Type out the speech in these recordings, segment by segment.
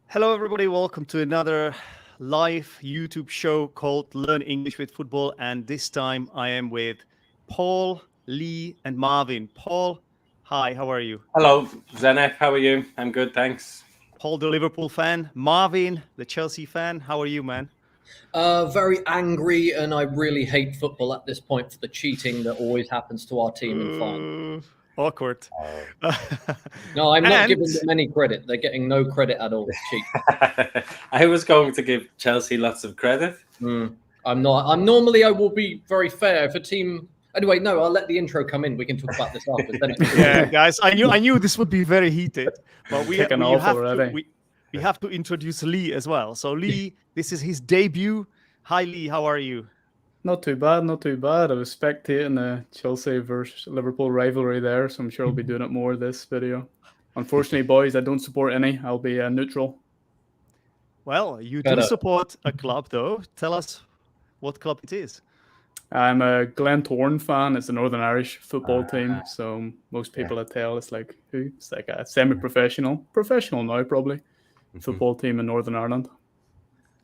Hello, everybody. Welcome to another live YouTube show called Learn English with Football. And this time I am with Paul, Leigh, and Marvin. Paul, hi, how are you? Hello, Zenek. How are you? I'm good, thanks. Paul, the Liverpool fan. Marvin, the Chelsea fan. How are you, man? Very angry, and I really hate football at this point for the cheating that always happens to our team in final. Awkward. No, I'm not And- giving them any credit. They're getting no credit at all. Cheat. I was going to give Chelsea lots of credit. I'm not. I will be very fair. If a team. Anyway, no, I'll let the intro come in. We can talk about this after. Yeah, guys, I knew this would be very heated, but we have already. we have to introduce Leigh as well. So Leigh, this is his debut. Hi, Leigh, how are you? Not too bad, not too bad. I was spectating the Chelsea versus Liverpool rivalry there, so I'm sure I'll be doing it more this video. Unfortunately, boys, I don't support any. I'll be neutral. Well, you do support a club, though. Tell us what club it is. I'm a Glentoran fan. It's a Northern Irish football team, so most people I tell it's like who? It's like a professional now probably, football team in Northern Ireland.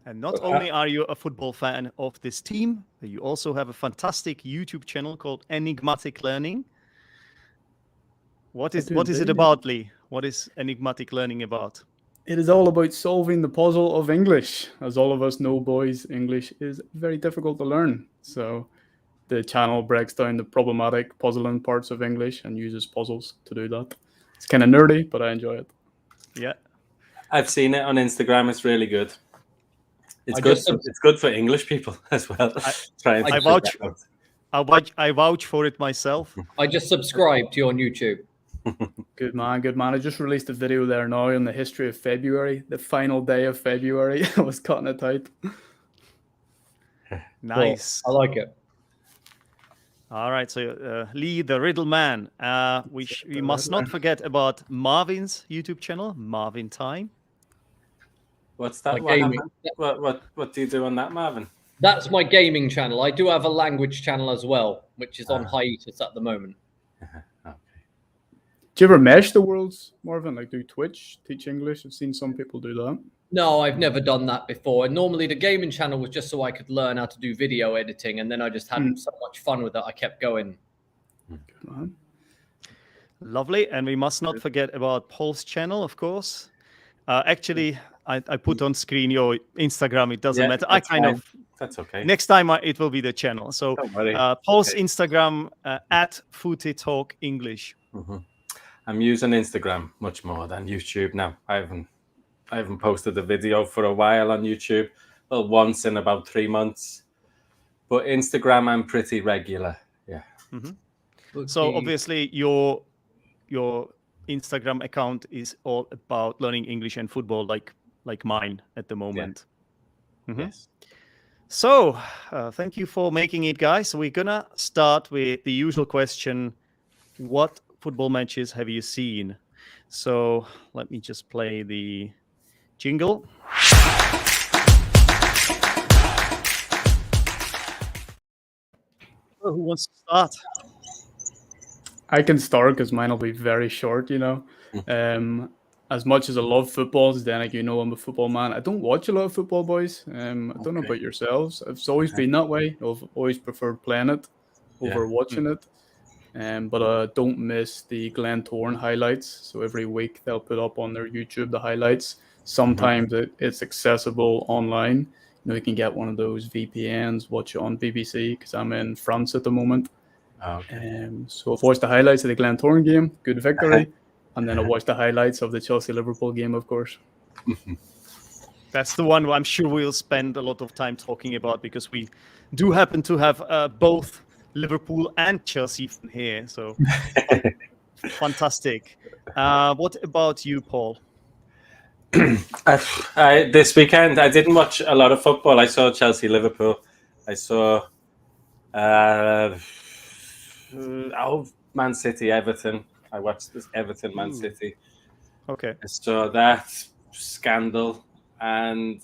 And not only are you a football fan of this team, but you also have a fantastic YouTube channel called Enigmatic Learning. What is it about, Leigh? What is Enigmatic Learning about? It is all about solving the puzzle of English. As all of us know, boys, English is very difficult to learn. So the channel breaks down the problematic, puzzling parts of English and uses puzzles to do that. It's kind of nerdy, but I enjoy it. Yeah. I've seen it on Instagram. It's really good. It's good for English people as well. I vouch for it myself. I just subscribed to you on YouTube. Good man, good man. I just released a video there now on the history of February, the final day of February. I was cutting it out. Nice. Cool. I like it. All right, so Leigh, the riddle man. We must not forget about Marvin's YouTube channel, Marvin Time. What's that? What do you do on that, Marvin? That's my gaming channel. I do have a language channel as well, which is on hiatus at the moment. Do you ever mesh the worlds, Marvin? Like do Twitch, teach English? I've seen some people do that. No, I've never done that before. And normally the gaming channel was just so I could learn how to do video editing. And then I just had so much fun with it. I kept going. Lovely. And we must not forget about Paul's channel, of course. Actually, I put on screen your Instagram. It doesn't matter. That's okay. Next time it will be the channel. So Paul's Instagram at Footy Talk English. I'm using Instagram much more than YouTube now. I haven't posted a video for a while on YouTube. Well, once in about 3 months. But Instagram, I'm pretty regular. Yeah. So obviously your Instagram account is all about learning English and football, like mine at the moment. Yes. So thank you for making it, guys. We're gonna start with the usual question: what football matches have you seen? So let me just play the jingle. Who wants to start? I can start because mine will be very short, you know. As much as I love football, then I'm a football man. I don't watch a lot of football, boys. I don't know about yourselves. It's always been that way. I've always preferred playing it over watching it. But I don't miss the Glentoran highlights. So every week they'll put up on their YouTube the highlights. Sometimes it's accessible online. You know, you can get one of those VPNs, watch it on BBC because I'm in France at the moment. So I've watched the highlights of the Glentoran game, good victory, and then I watched the highlights of the Chelsea-Liverpool game, of course. That's the one I'm sure we'll spend a lot of time talking about because we do happen to have both Liverpool and Chelsea here. So fantastic. What about you, Paul? This weekend, I didn't watch a lot of football. I saw Chelsea-Liverpool. I saw Man City-Everton. I watched this Everton-Man City. Okay. I saw that scandal, and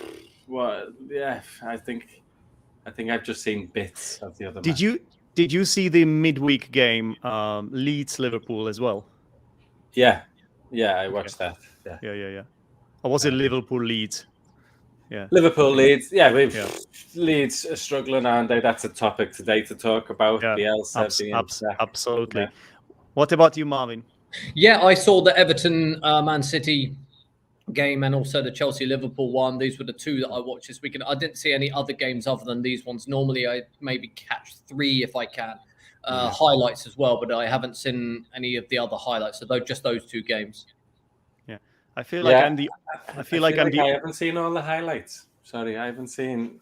I think I've just seen bits of the other. Did you see the midweek game, Leeds-Liverpool as well? Yeah, I watched that. Yeah. Or was it Liverpool Leeds? Yeah. Liverpool Leeds. Yeah, Yeah. Leeds are struggling, aren't they? That's a topic today to talk about. Yeah, Bielsa being sacked. absolutely. Yeah. What about you, Marvin? Yeah, I saw the Everton Man City game and also the Chelsea Liverpool one. These were the two that I watched this weekend. I didn't see any other games other than these ones. Normally, I maybe catch 3 if I can. Highlights as well, but I haven't seen any of the other highlights. So just those 2 games. Yeah, I feel like I'm the. I feel like I'm the. I haven't seen all the highlights. Sorry, I haven't seen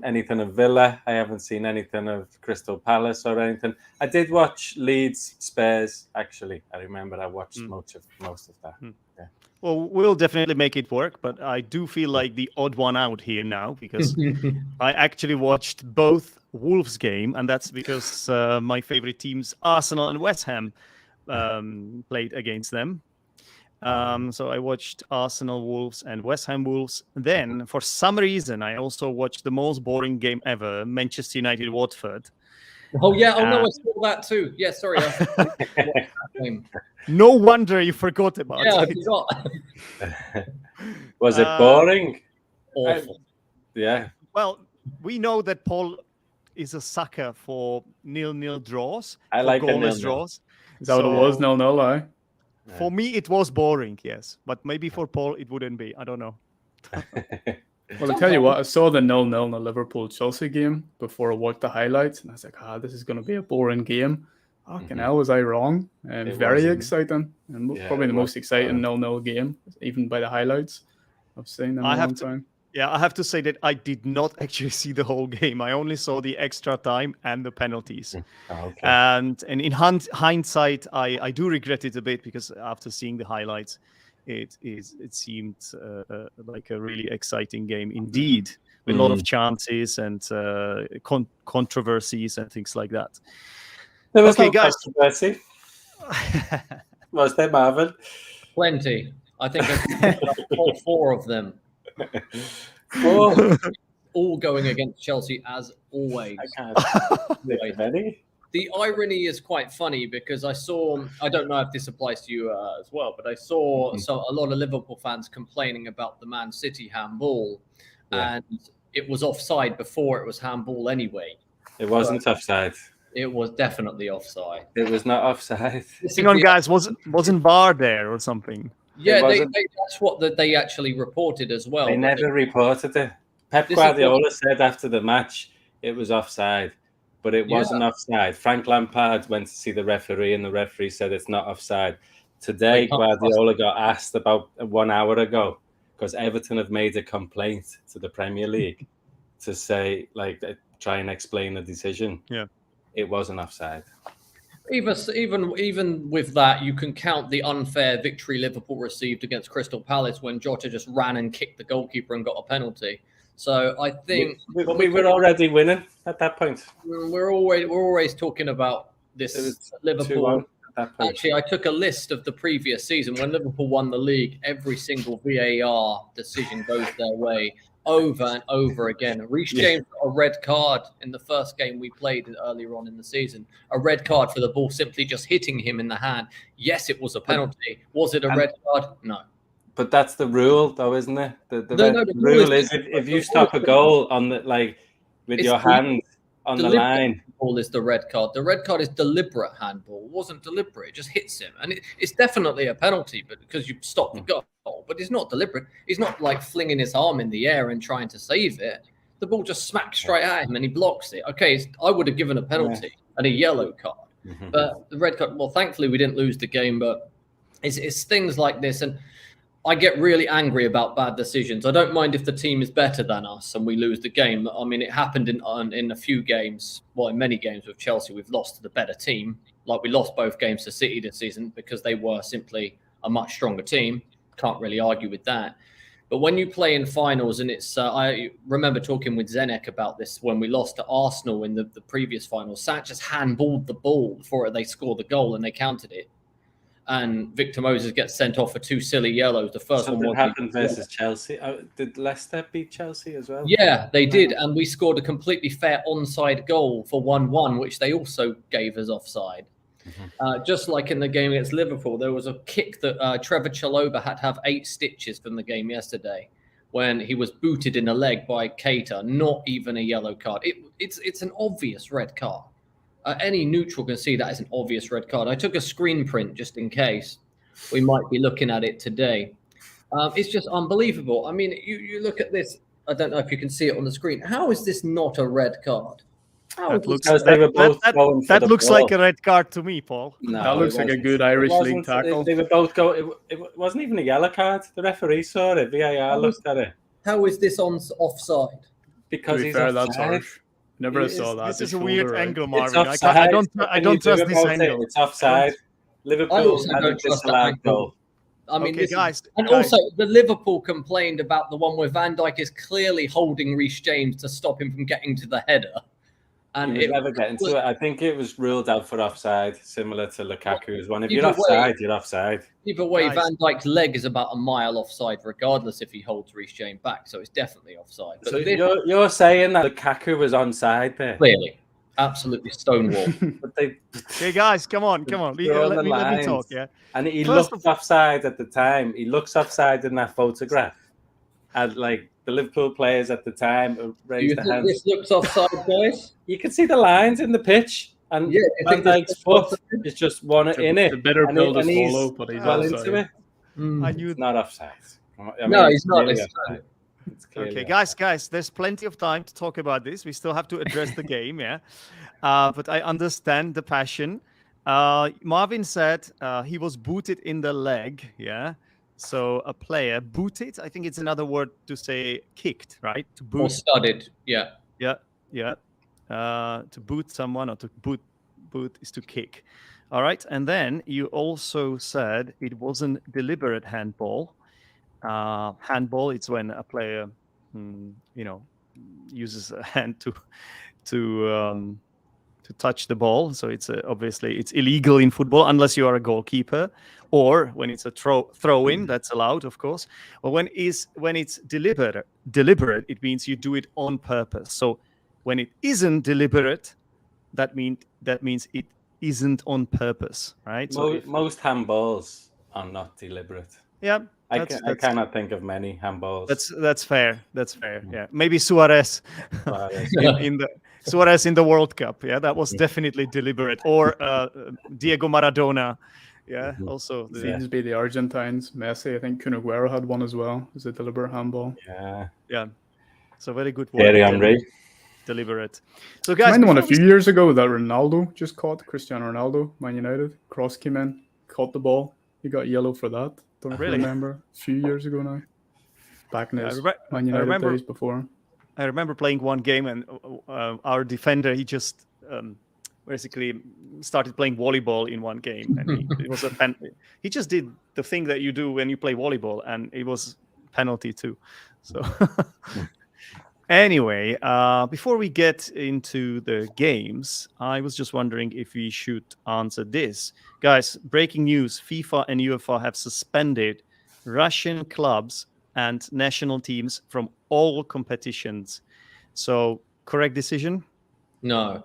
anything of Villa. I haven't seen anything of Crystal Palace or anything. I did watch Leeds Spurs. Actually, I remember I watched most of that. Yeah. Well, we'll definitely make it work, but I do feel like the odd one out here now because I actually watched both Wolves game, and that's because my favorite teams, Arsenal and West Ham, played against them. So I watched Arsenal Wolves and West Ham Wolves. Then, for some reason, I also watched the most boring game ever, Manchester United Watford. Oh yeah, no, I saw that too. Yeah, sorry. No wonder you forgot about it. I forgot. Was it boring? Awful. Yeah. Well, we know that Paul is a sucker for 0-0 draws. I like goalless draws. Is that what it was? 0-0, eh? For me, it was boring, yes. But maybe for Paul, it wouldn't be. I don't know. Well, I tell you what, I saw the 0-0 in the Liverpool-Chelsea game before I watched the highlights, and I was like, this is going to be a boring game. Fucking hell, was I wrong? Very exciting. And probably the most exciting 0-0 game, even by the highlights I've seen in a long time. Yeah, I have to say that I did not actually see the whole game. I only saw the extra time and the penalties. Okay. And in hindsight, I do regret it a bit because after seeing the highlights, it seemed like a really exciting game indeed, with a lot of chances and controversies and things like that. There was okay, guys. Controversy. Was there, Marvin? Plenty. I think all 4 of them. All going against Chelsea as always. I can't think of any. The irony is quite funny because I don't know if this applies to you as well, but I saw a lot of Liverpool fans complaining about the Man City handball, and it was offside before it was handball anyway. It wasn't offside. It was definitely offside. It was not offside. Hang on, guys. Wasn't VAR there or something? Yeah, that's what they actually reported as well. They never reported it. Pep Guardiola said after the match it was offside, but it wasn't offside. Frank Lampard went to see the referee, and the referee said it's not offside. Today, Guardiola got asked about 1 hour ago because Everton have made a complaint to the Premier League to say, try and explain the decision. Yeah, it wasn't offside. Even with that, you can count the unfair victory Liverpool received against Crystal Palace when Jota just ran and kicked the goalkeeper and got a penalty. So I think we were already winning at that point. We're always talking about this Liverpool. Actually, I took a list of the previous season when Liverpool won the league. Every single VAR decision goes their way over and over again. Reece James got a red card in the first game we played earlier on in the season. A red card for the ball simply just hitting him in the hand. Yes, it was a penalty. Was it a red card? No. But that's the rule, though, isn't it? The rule is if you stop a goal on with your hand on the line. Handball is the red card. The red card is deliberate handball. It wasn't deliberate. It just hits him. And it's definitely a penalty because you stopped the goal. But it's not deliberate. He's not flinging his arm in the air and trying to save it. The ball just smacks straight at him and he blocks it. Okay, I would have given a penalty and a yellow card. But the red card, well, thankfully we didn't lose the game, but it's things like this. And I get really angry about bad decisions. I don't mind if the team is better than us and we lose the game. I mean, it happened in a few games, in many games with Chelsea, we've lost to the better team. We lost both games to City this season because they were simply a much stronger team. Can't really argue with that. But when you play in finals, and I remember talking with Zenek about this when we lost to Arsenal in the previous final. Sanchez handballed the ball before they scored the goal and they counted it. And Victor Moses gets sent off for 2 silly yellows. The first one happened versus Chelsea. Did Leicester beat Chelsea as well? Yeah, they did. And we scored a completely fair onside goal for 1-1, which they also gave as offside. Just like in the game against Liverpool, there was a kick that Trevor Chalobah had to have 8 stitches from the game yesterday when he was booted in the leg by Keita. Not even a yellow card. It's an obvious red card. Any neutral can see that as an obvious red card. I took a screen print just in case. We might be looking at it today. It's just unbelievable. I mean, you look at this. I don't know if you can see it on the screen. How is this not a red card? That looks, that looks like a red card to me, Paul. No, that looks like a good Irish League tackle. They were both go. It wasn't even a yellow card. The referee saw it. VAR looked at it. How is this offside? Because to be he's fair, offside. that's harsh. Never saw that. This is a weird angle, Marvin. I don't trust this angle. It's offside. Liverpool had a disallowed goal. I mean, okay, guys. Also, the Liverpool complained about the one where Van Dijk is clearly holding Reece James to stop him from getting to the header. And he was never getting to it. I think it was ruled out for offside, similar to Lukaku's one. If you're offside, you're offside. Either way, Van Dijk's leg is about a mile offside, regardless if he holds Reece James back. So it's definitely offside. But so you're saying that Lukaku was onside there? Clearly. Absolutely stonewall. Okay, guys, come on. Let me talk, yeah? And he looked offside at the time. He looks offside in that photograph. And, like, the Liverpool players at the time raised their hands. This looks offside, guys? You can see the lines in the pitch. And Van Dijk's foot is just one in it. The better build is follow, but he's well into it. I knew it's not offside. No, he's not. Okay, guys, there's plenty of time to talk about this. We still have to address the game, yeah. But I understand the passion. Marvin said he was booted in the leg, yeah. So a player booted, I think it's another word to say kicked, right? To boot. Or studded, yeah. Yeah. To boot someone or to boot is to kick. All right, and then you also said it wasn't deliberate handball. Handball, it's when a player, uses a hand to touch the ball. So it's obviously it's illegal in football unless you are a goalkeeper, or when it's a throw in, that's allowed, of course. But when it's deliberate, it means you do it on purpose. So when it isn't deliberate, that means it isn't on purpose, right? Most handballs are not deliberate. Yeah. I cannot think of many handballs. That's fair. Yeah, maybe Suarez in the World Cup. Yeah, that was definitely deliberate. Or Diego Maradona. Yeah, also seems to be the Argentines. Messi, I think Kun Aguero had one as well. It was a deliberate handball. Yeah. So very good one. Thierry Henry. Deliberate. So guys, the one a few years ago that Ronaldo just caught. Cristiano Ronaldo, Man United. Cross came in, caught the ball. He got yellow for that. Don't remember. A few years ago now. Back in his Man United days before. I remember playing one game and our defender, he just basically started playing volleyball in one game. And it was he just did the thing that you do when you play volleyball, and it was penalty too. So anyway, before we get into the games, I was just wondering if we should answer this. Guys, breaking news, FIFA and UEFA have suspended Russian clubs and national teams from all competitions. So, correct decision? No.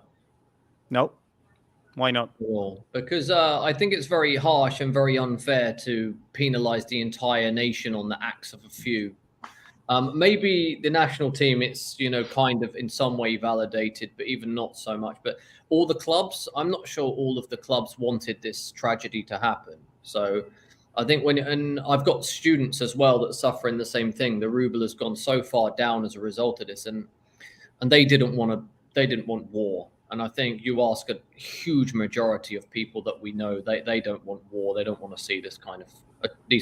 Why not? Well, because I think it's very harsh and very unfair to penalize the entire nation on the acts of a few. Maybe the national team, it's, kind of in some way validated, but even not so much. But all the clubs, I'm not sure all of the clubs wanted this tragedy to happen. So I think and I've got students as well that suffer in the same thing. The ruble has gone so far down as a result of this, and they didn't want war. And I think you ask a huge majority of people that we know, they don't want war. They don't want to see these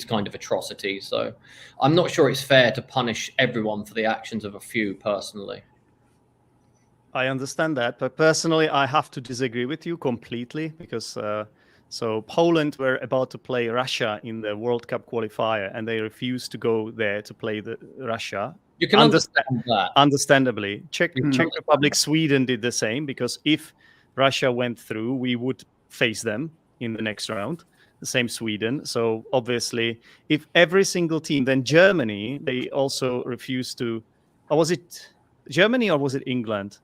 kind of atrocities. So I'm not sure it's fair to punish everyone for the actions of a few, personally. I understand that, but personally, I have to disagree with you completely because so Poland were about to play Russia in the World Cup qualifier, and they refused to go there to play Russia. You can understand that. Understandably. Czech Republic, Sweden did the same, because if Russia went through, we would face them in the next round. The same Sweden. So obviously, if every single team, then Germany, they also refused to. Or was it Germany or was it England?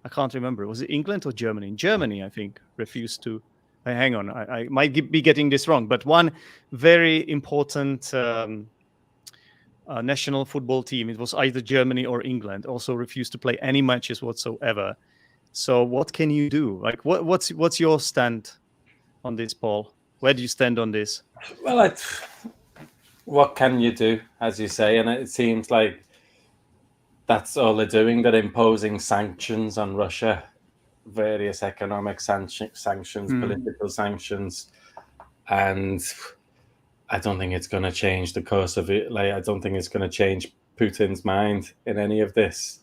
I can't remember. Was it England or Germany? Germany, I think, refused to hang on, I might be getting this wrong, but one very important national football team, it was either Germany or England, also refused to play any matches whatsoever. So what can you do? Like, what's your stand on this, Paul? Where do you stand on this? Well, what can you do, as you say? And it seems like that's all they're doing. They're imposing sanctions on Russia, various economic sanctions, political sanctions, and I don't think it's going to change the course of it. Like, I don't think it's going to change Putin's mind in any of this.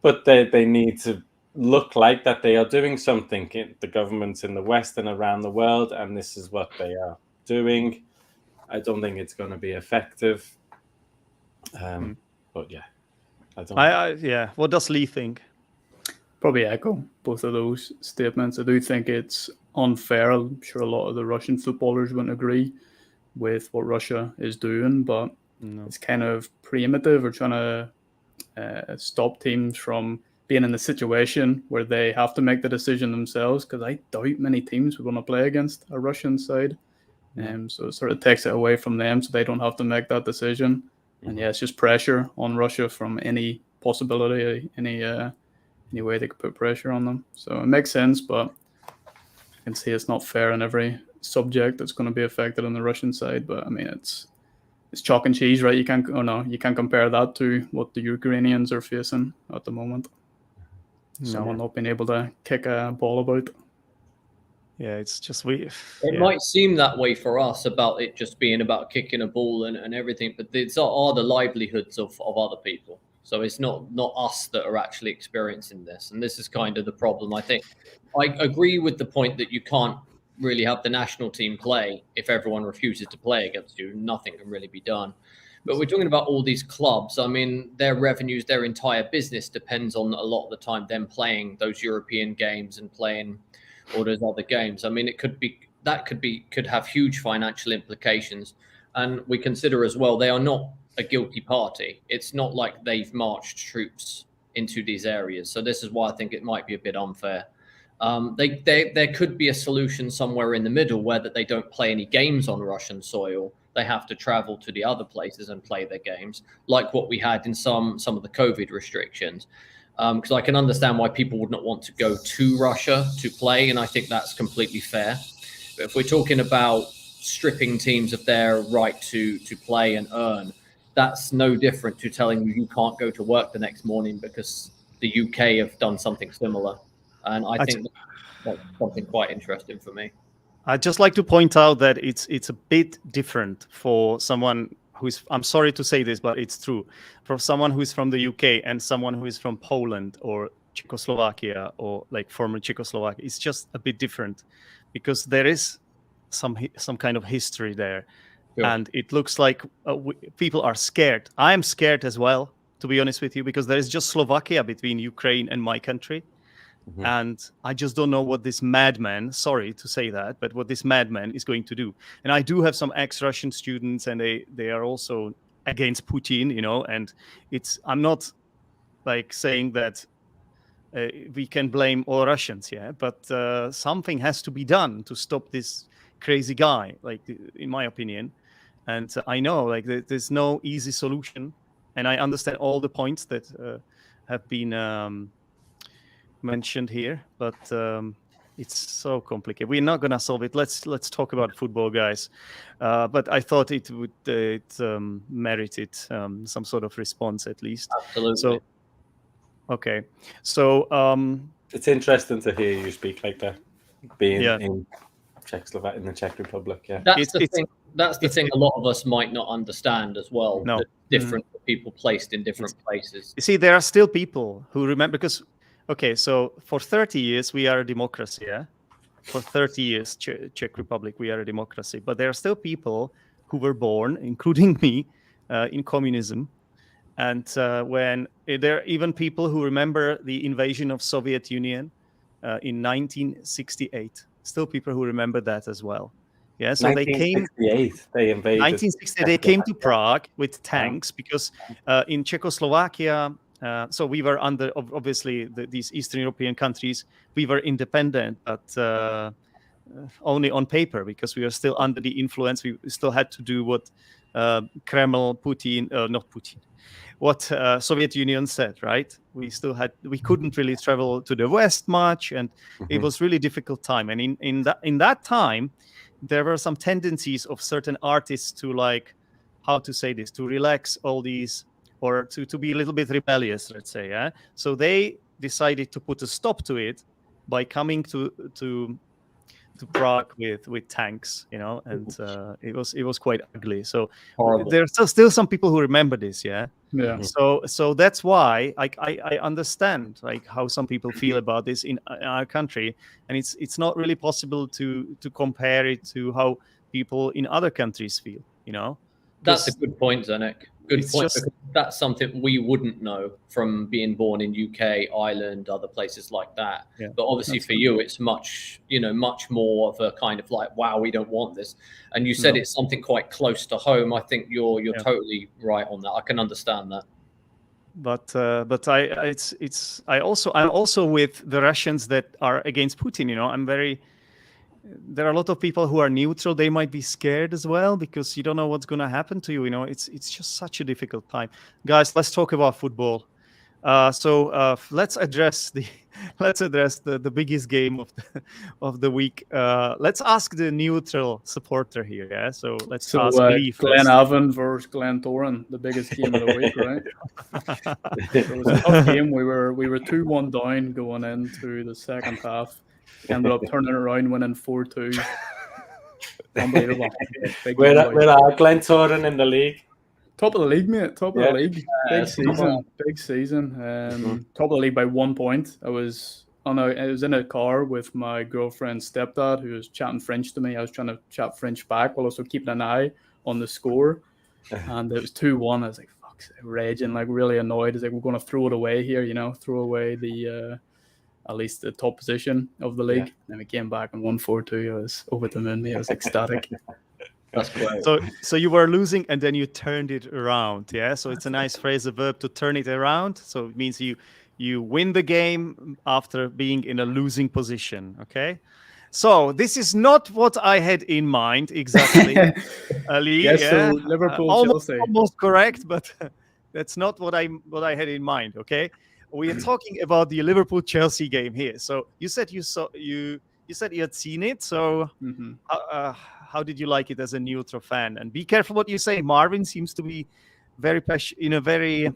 But they need to look like that they are doing something. The governments in the West and around the world, and this is what they are doing. I don't think it's going to be effective. But yeah, I don't. Yeah. What does Leigh think? Probably echo both of those statements. I do think it's unfair. I'm sure a lot of the Russian footballers wouldn't agree with what Russia is doing, but it's kind of primitive or trying to stop teams from being in a situation where they have to make the decision themselves, because I doubt many teams would want to play against a Russian side. So it sort of takes it away from them so they don't have to make that decision. And yeah, it's just pressure on Russia from any possibility, any way they could put pressure on them. So it makes sense, but I can see it's not fair in every subject that's going to be affected on the Russian side. But I mean, it's chalk and cheese, right? You can't compare that to what the Ukrainians are facing at the moment. Someone not being able to kick a ball about. Yeah, it's just It might seem that way for us, about it just being about kicking a ball and everything, but these are the livelihoods of other people. So it's not us that are actually experiencing this. And this is kind of the problem. I think I agree with the point that you can't really have the national team play if everyone refuses to play against you. Nothing can really be done. But we're talking about all these clubs. I mean, their revenues, their entire business depends on a lot of the time them playing those European games and playing all those other games. I mean, could have huge financial implications. And we consider as well, they are not a guilty party. It's not like they've marched troops into these areas. So this is why I think it might be a bit unfair. There could be a solution somewhere in the middle where that they don't play any games on Russian soil. They have to travel to the other places and play their games, like what we had in some of the COVID restrictions. Because I can understand why people would not want to go to Russia to play, and I think that's completely fair. But if we're talking about stripping teams of their right to play and earn, that's no different to telling you can't go to work the next morning because the UK have done something similar. And I think that's something quite interesting for me. I'd just like to point out that it's a bit different for someone who's, I'm sorry to say this, but it's true, for someone who's from the UK and someone who is from Poland or Czechoslovakia or like former Czechoslovakia. It's just a bit different because there is some kind of history there. Sure. And it looks like people are scared. I'm scared as well, to be honest with you, because there is just Slovakia between Ukraine and my country. Mm-hmm. And I just don't know what this madman, sorry to say that, but what this madman is going to do. And I do have some ex-Russian students, and they are also against Putin, you know, and I'm not like saying that we can blame all Russians, yeah, but something has to be done to stop this crazy guy, like, in my opinion. And I know, like, there's no easy solution, and I understand all the points that have been mentioned here, but it's so complicated. We're not gonna solve it. Let's talk about football, guys. But I thought it merited some sort of response at least. Absolutely. So, okay. So it's interesting to hear you speak like that, being in Czechoslovakia, in the Czech Republic. Yeah, that's the thing. That's the thing. A lot of us might not understand as well. No, different people placed in different places. You see, there are still people who remember because. Okay, so for 30 years, we are a democracy, yeah? For 30 years, Czech Republic, we are a democracy. But there are still people who were born, including me, in communism. And when there are even people who remember the invasion of Soviet Union in 1968. Still people who remember that as well. Yeah, so they came. They invaded. 1968, they came to Prague with tanks because in Czechoslovakia, so we were under, obviously, these Eastern European countries. We were independent, but only on paper, because we were still under the influence. We still had to do what Kreml, Putin, not Putin, what Soviet Union said, right? We couldn't really travel to the West much, and it was really difficult time. And in that time, there were some tendencies of certain artists to, like, how to say this, to relax all these, or to be a little bit rebellious, let's say. Yeah. So they decided to put a stop to it by coming to Prague with tanks, and it was quite ugly. So Horrible. there's still some people who remember this, yeah. Yeah. So that's why I understand, like, how some people feel about this in our country, and it's not really possible to compare it to how people in other countries feel, That's a good point, Zenek. Good it's point. just- Because that's something we wouldn't know from being born in UK, Ireland, other places like that. Yeah, but obviously for you, it's much more of a kind of like, wow, we don't want this. And you said No. it's something quite close to home. I think you're Yeah. totally right on that. I can understand that. But I'm also with the Russians that are against Putin. There are a lot of people who are neutral. They might be scared as well, because you don't know what's going to happen to you. It's just such a difficult time. Guys, let's talk about football. So let's address the biggest game of the week. Let's ask the neutral supporter here. Yeah. So let's ask Leigh first. Glenavon versus Glentoran, the biggest game of the week, right? It was a tough game. We were 2-1 down going into the second half. Ended up turning around, winning 4-2. Unbelievable. Where are Glentoran in the league? Top of the league, mate. Top of the league. Big season. Top of the league by 1 point. I was in a car with my girlfriend's stepdad, who was chatting French to me. I was trying to chat French back while also keeping an eye on the score. And it was 2-1. I was like, fuck's sake, raging, like really annoyed. I was like, we're going to throw it away here, throw away the at least the top position of the league. Then we came back and won 4-2. I was over the moon, mate. I was ecstatic. That's great. So you were losing and then you turned it around, yeah? So it's a nice phrasal verb, to turn it around. So it means you win the game after being in a losing position, okay? So this is not what I had in mind exactly, Ali. Yes, so Liverpool, Chelsea. Almost correct, but that's not what I had in mind, okay? We are talking about the Liverpool Chelsea game here. So you said you had seen it. So how did you like it as a neutral fan? And be careful what you say. Marvin seems to be very in a very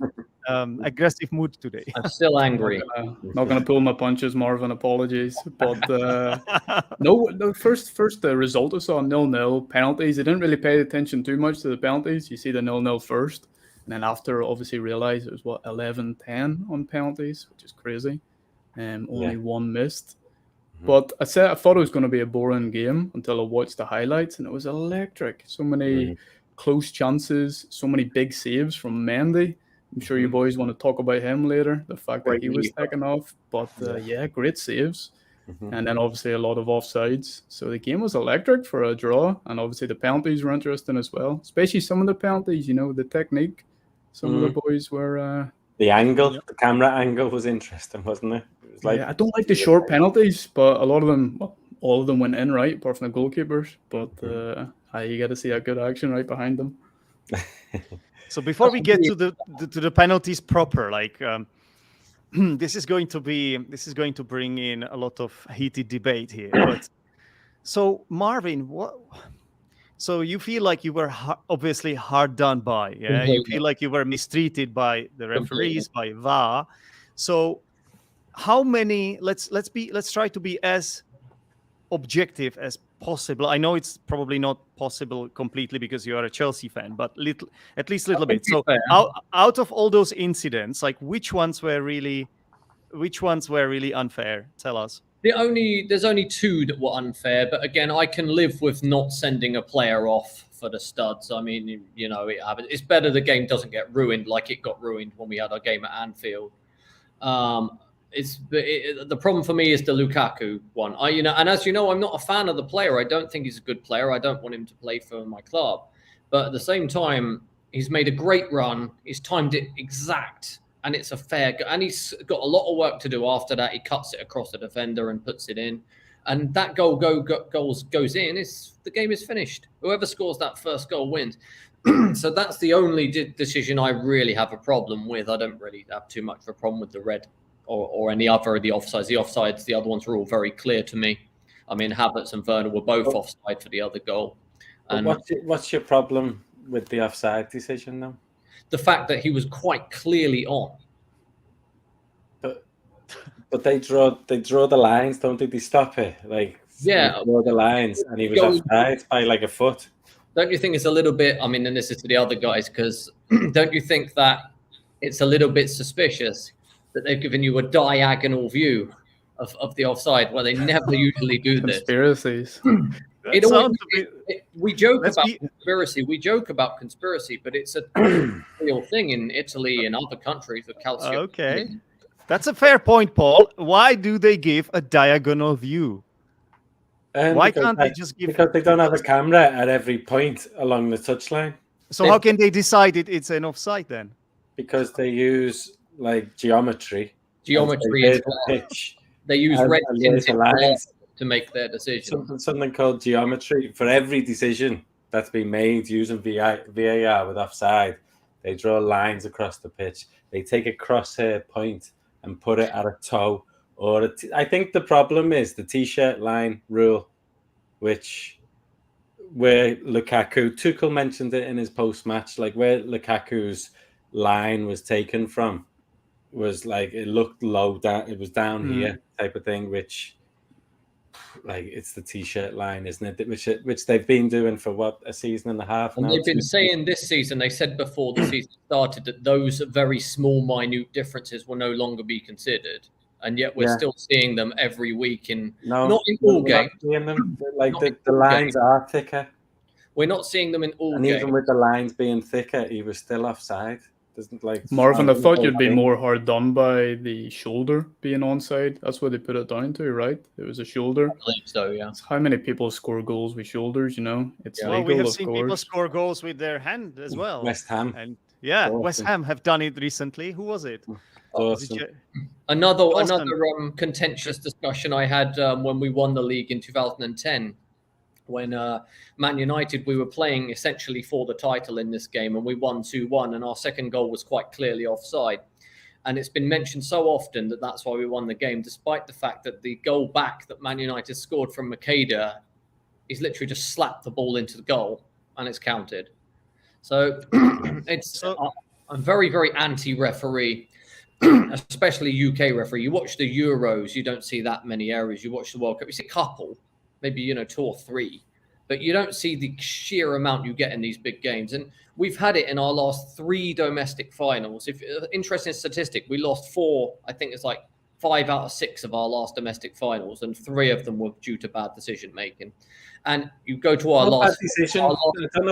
aggressive mood today. I'm still angry. Not going to pull my punches, Marvin. Apologies, but no. The first result I saw 0-0 penalties. I didn't really pay attention too much to the penalties. You see the 0-0 first. And then after, obviously, realised it was, 11-10 on penalties, which is crazy. Only one missed. But I thought it was going to be a boring game until I watched the highlights, and it was electric. So many close chances, so many big saves from Mendy. I'm sure you boys want to talk about him later, the fact that he was taken off. But great saves. And then obviously a lot of offsides. So the game was electric for a draw. And obviously the penalties were interesting as well, especially some of the penalties, the technique. Some of the boys were... the angle, the camera angle was interesting, wasn't it? It was like, I don't like the short penalties, but a lot of them, all of them went in, right, apart from the goalkeepers. But you got to see that good action right behind them. So before we get to the penalties proper, like this is going to bring in a lot of heated debate here. But so Marvin, so you feel like you were obviously hard done by, yeah? You feel like you were mistreated by the referees, by VAR. So how many? Let's try to be as objective as possible. I know it's probably not possible completely because you are a Chelsea fan, but at least a little bit. So out of all those incidents, like which ones were really unfair? Tell us. There's only two that were unfair, but again, I can live with not sending a player off for the studs. I mean, it's better the game doesn't get ruined like it got ruined when we had our game at Anfield. The problem for me is the Lukaku one. And as you know, I'm not a fan of the player. I don't think he's a good player. I don't want him to play for my club. But at the same time, he's made a great run. He's timed it exact. And it's a fair, and he's got a lot of work to do after that. He cuts it across the defender and puts it in. and that goes in, the game is finished. Whoever scores that first goal wins. So that's the only decision I really have a problem with. I don't really have too much of a problem with the red or any other of the offsides. The offsides, the other ones were all very clear to me. I mean, Havertz and Werner were both offside for the other goal. And what's your problem with the offside decision, though? The fact that he was quite clearly on. But they draw the lines, don't they? They stop it. Like, yeah, they draw the lines, and he was offside by like a foot. Don't you think it's a little bit, I mean, and this is to the other guys, because don't you think that it's a little bit suspicious that they've given you a diagonal view of the offside, where they never usually do this? Conspiracies. We joke about conspiracy. We joke about conspiracy, but it's a real thing in Italy and other countries with calcium. Okay. That's a fair point, Paul. Why do they give a diagonal view? Why can't they just give... Because they don't have a camera at every point along the touchline. So how can they decide it's an offside then? Because they use like geometry. Geometry is pitch. They use red tinted lines to make their decision. Something called geometry. For every decision that's been made using VAR with offside, they draw lines across the pitch. They take a crosshair point and put it at a toe. Or I think the problem is the t-shirt line rule, where Lukaku, Tuchel mentioned it in his post-match, like where Lukaku's line was taken from was like, it looked low down, it was down here type of thing, which like it's the t-shirt line, isn't it? Which they've been doing for what, a season and a half now. And they've been saying this season, they said before the season started that those very small, minute differences will no longer be considered. And yet we're still seeing them every week not in all games. Like the lines are thicker. We're not seeing them in all games. And even with the lines being thicker, he was still offside. Marvin, I thought you'd be more hard done by the shoulder being onside. That's what they put it down to, right? It was a shoulder. I believe so, yeah. It's how many people score goals with shoulders, you know? It's legal, we have seen people score goals with their hand as well. West Ham. And West Ham have done it recently. Who was it? Another contentious discussion I had when we won the league in 2010, when Man United, we were playing essentially for the title in this game, and we won 2-1, and our second goal was quite clearly offside. And it's been mentioned so often that that's why we won the game, despite the fact that the goal back that Man United scored from Makeda, he's literally just slapped the ball into the goal, and it's counted. So I'm very, very anti-referee. Especially UK referee. You watch the Euros, you don't see that many errors. You watch the World Cup, you see a couple, maybe 2 or 3, but you don't see the sheer amount you get in these big games. And we've had it in our last 3 domestic finals. If interesting statistic, we lost 4. I think it's like 5 out of 6 of our last domestic finals, and 3 of them were due to bad decision making. And you go to our last decision. I don't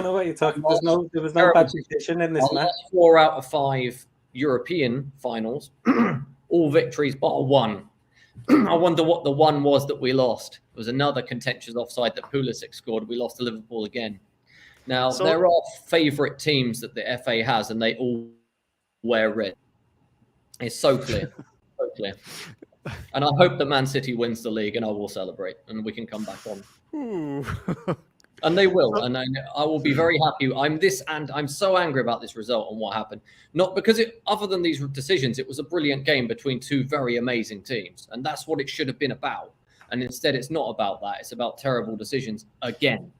know what you're talking about. There was no bad decision in this match. 4 out of 5 European finals, all victories bar 1. I wonder what the one was that we lost. It was another contentious offside that Pulisic scored. We lost to Liverpool again. Now, there are favourite teams that the FA has, and they all wear red. It's so clear. So clear. And I hope that Man City wins the league, and I will celebrate, and we can come back on. And they will, and I will be very happy. I'm so angry about this result and what happened. Not because other than these decisions, it was a brilliant game between 2 very amazing teams, and that's what it should have been about. And instead, it's not about that. It's about terrible decisions again,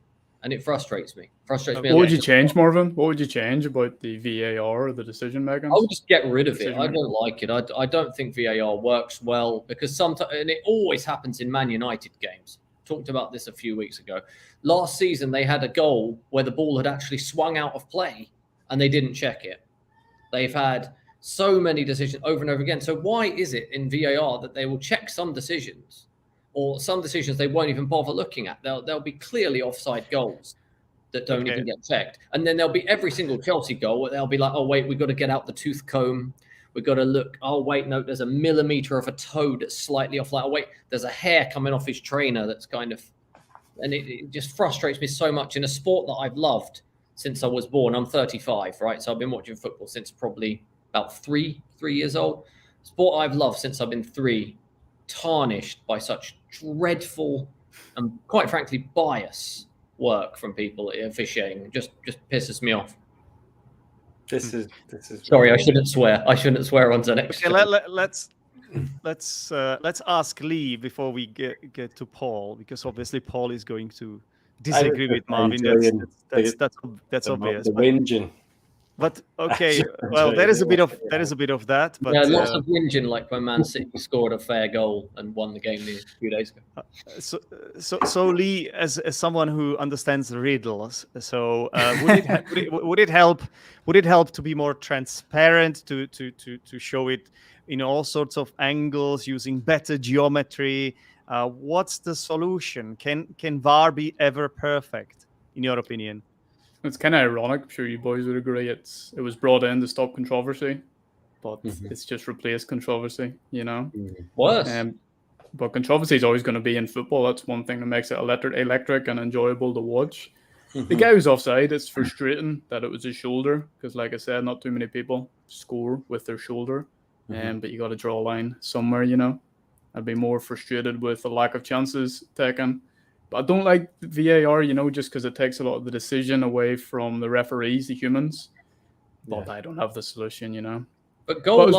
and it frustrates me. What would you change, Marvin? What would you change about the VAR or the decision making? I would just get rid of it. I don't like it. I don't think VAR works well, because sometimes, and it always happens in Man United games. Talked about this a few weeks ago. Last season, they had a goal where the ball had actually swung out of play and they didn't check it. They've had so many decisions over and over again. So why is it in VAR that they will check some decisions, or some decisions they won't even bother looking at? There'll be clearly offside goals that don't even get checked. And then there'll be every single Chelsea goal where they'll be like, oh, wait, we've got to get out the tooth comb. We've got to look. Oh, wait, no, there's a millimetre of a toe that's slightly off. Like, oh, wait, there's a hair coming off his trainer that's kind of... And it just frustrates me so much in a sport that I've loved since I was born. I'm 35, right? So I've been watching football since probably about 3 years old. Sport I've loved since I've been 3, tarnished by such dreadful and, quite frankly, bias work from people at officiating. Just pisses me off. This is. Sorry, I shouldn't swear. I shouldn't swear on the next. Okay, let's ask Leigh before we get to Paul, because obviously Paul is going to disagree with Marvin. That's obvious. The whinging. But okay, well, there is a bit of that. But yeah, lots of whinging, like when Man City scored a fair goal and won the game a few days ago. So Leigh, as someone who understands riddles, so would it help to be more transparent, to show it in all sorts of angles using better geometry? What's the solution? Can VAR be ever perfect, in your opinion? It's kind of ironic. I'm sure you boys would agree. It was brought in to stop controversy, but it's just replaced controversy. Worse. But controversy is always going to be in football. That's one thing that makes it electric and enjoyable to watch. The guy who's offside, it's frustrating that it was his shoulder, because, like I said, not too many people score with their shoulder. But you got to draw a line somewhere. I'd be more frustrated with the lack of chances taken. I don't like VAR, just because it takes a lot of the decision away from the referees, the humans. But I don't have the solution, But goal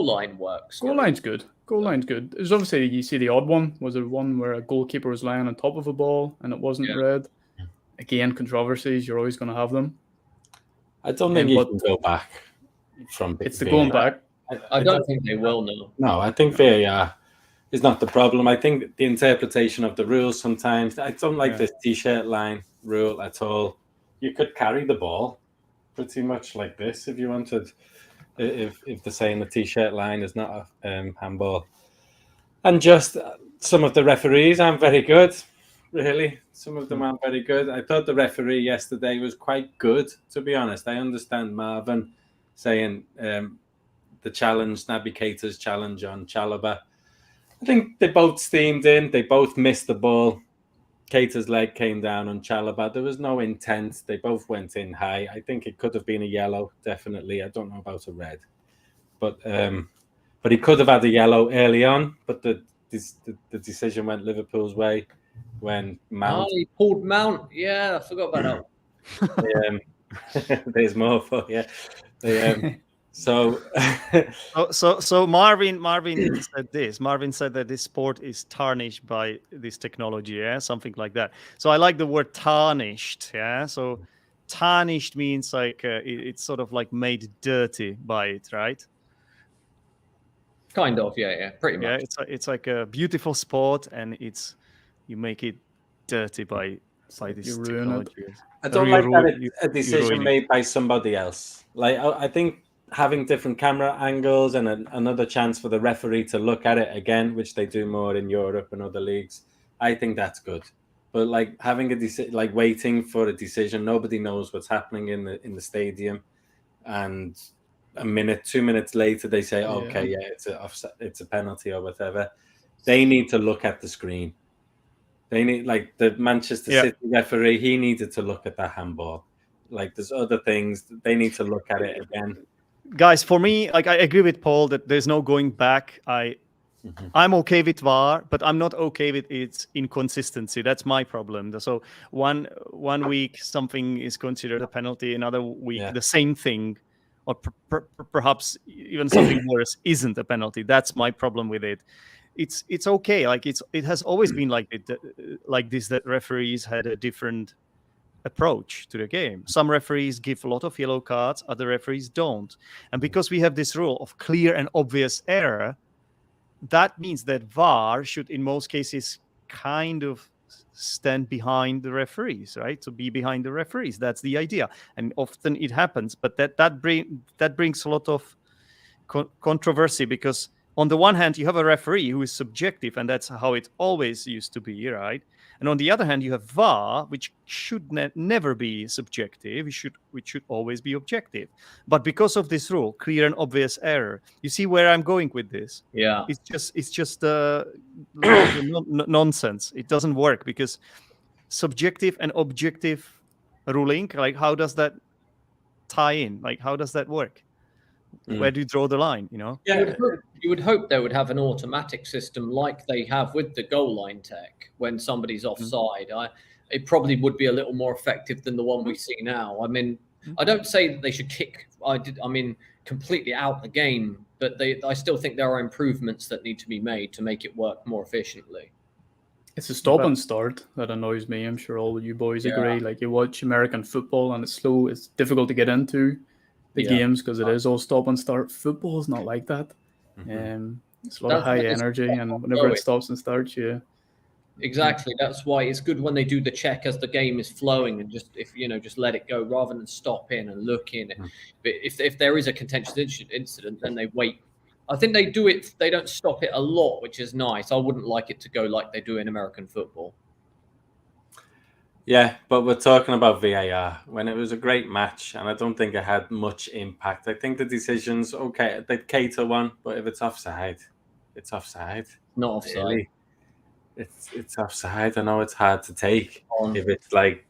line works. Goal line's good. Goal line's good. There's obviously, you see the odd one. Was there one where a goalkeeper was lying on top of a ball and it wasn't red? Again, controversies, you're always going to have them. I don't think you can go back from it's the going back. I don't think they will, no. No, I think VAR is not the problem. I think the interpretation of the rules sometimes. I don't like this t-shirt line rule at all. You could carry the ball pretty much like this if you wanted. If they're saying the t-shirt line is not a handball, and just some of the referees aren't very good. Really, some of them aren't very good. I thought the referee yesterday was quite good, to be honest. I understand Marvin saying the challenge, Naby Keita's challenge on Chalobah. I think they both steamed in. They both missed the ball. Keita's leg came down on Chalobah. There was no intent. They both went in high. I think it could have been a yellow, definitely. I don't know about a red. But he could have had a yellow early on, but the decision went Liverpool's way when Mount... he pulled Mount. Yeah, I forgot about that. There's more for you. So Marvin said this. Marvin said that this sport is tarnished by this technology, something like that. So I like the word tarnished, So tarnished means like it's sort of like made dirty by it, right? Kind of, pretty much. Yeah, it's like a beautiful sport, and you make it dirty by this technology. I don't like that it's a decision made by somebody else. Like I think having different camera angles and another chance for the referee to look at it again, which they do more in Europe and other leagues, I think that's good. But like having waiting for a decision, nobody knows what's happening in the stadium, and a minute, 2 minutes later they say, okay, it's a penalty or whatever. They need to look at the screen. They need, like the Manchester City referee, he needed to look at that handball. Like there's other things, they need to look at it again. Guys, for me, like I agree with Paul that there's no going back. I'm okay with VAR, but I'm not okay with its inconsistency. That's my problem. So one week something is considered a penalty, another week the same thing, or perhaps even something worse isn't a penalty. That's my problem with it. It's okay. Like it has always been like this, that referees had a different approach to the game. Some referees give a lot of yellow cards, other referees don't. And because we have this rule of clear and obvious error, that means that VAR should in most cases kind of stand behind the referees, right? To be behind the referees. That's the idea. And often it happens, but that brings a lot of controversy, because on the one hand, you have a referee who is subjective, and that's how it always used to be, right? And on the other hand, you have VAR, which should never be subjective. Which should always be objective. But because of this rule, clear and obvious error, you see where I'm going with this? Yeah. It's just nonsense. It doesn't work, because subjective and objective ruling, like how does that tie in? Like how does that work? Where do you draw the line? Yeah. You would hope they would have an automatic system like they have with the goal line tech when somebody's offside. It probably would be a little more effective than the one we see now. I mean, I don't say that they should kick. Completely out the game, but I still think there are improvements that need to be made to make it work more efficiently. It's a stop and start that annoys me. I'm sure all you boys agree. Like, you watch American football and it's slow. It's difficult to get into the games because it is all stop and start. Football is not like that. It's a lot of high energy, and whenever it stops and starts, Exactly. That's why it's good when they do the check as the game is flowing and just let it go rather than stop in and look in. But if there is a contentious incident, then they wait. I think they do it. They don't stop it a lot, which is nice. I wouldn't like it to go like they do in American football. Yeah, but we're talking about VAR when it was a great match, and I don't think it had much impact. I think the decisions, okay, they cater one, but if it's offside, it's offside. Not offside. Really. It's offside. I know it's hard to take. If it's like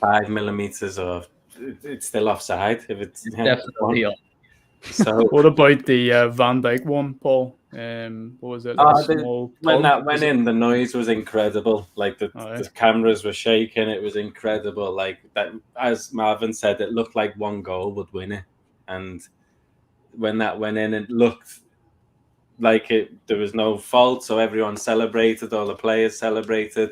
5 millimeters, or it's still offside. If it's definitely off. So what about the Van Dijk one, Paul? What was it? When that went in, the noise was incredible. Like the cameras were shaking. It was incredible. Like that, as Marvin said, it looked like one goal would win it. And when that went in, it looked like there was no fault, so everyone celebrated, all the players celebrated.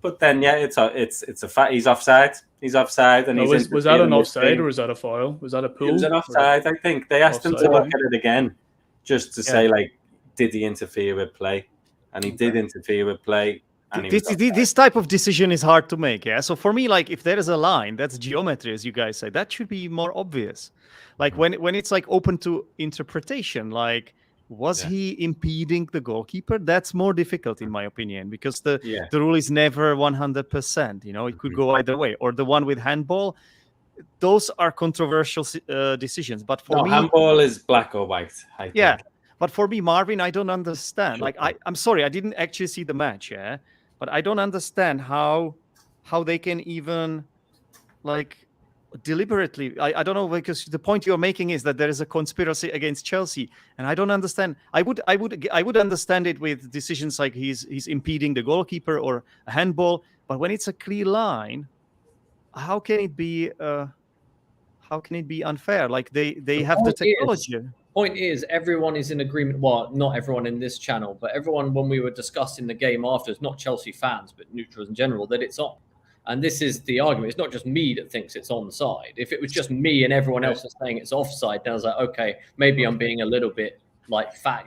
But then, it's a fact. He's offside. He's offside, and was that an offside or was that a foul? Was that a pull? It was an offside. I think they asked him to look at it again, just to say, like, did he interfere with play? And he did interfere with play. And this type of decision is hard to make. Yeah. So for me, like, if there is a line, that's geometry, as you guys say. That should be more obvious. Like when it's like open to interpretation, like. Was he impeding the goalkeeper? That's more difficult, in my opinion, because the rule is never 100%. It could go either way. Or the one with handball, those are controversial decisions. But for me, handball is black or white. I think. But for me, Marvin, I don't understand. Like, I'm sorry, I didn't actually see the match, but I don't understand how they can even deliberately. I don't know, because the point you're making is that there is a conspiracy against Chelsea, and I don't understand. I would understand it with decisions like he's impeding the goalkeeper or a handball, but when it's a clear line, how can it be unfair? Like they have the technology. Point is, everyone is in agreement. Well, not everyone in this channel, but everyone when we were discussing the game afterwards, not Chelsea fans, but neutrals in general, that it's on. And this is the argument. It's not just me that thinks it's onside. If it was just me and everyone else is saying it's offside, then I was like, okay, maybe I'm being a little bit like fat,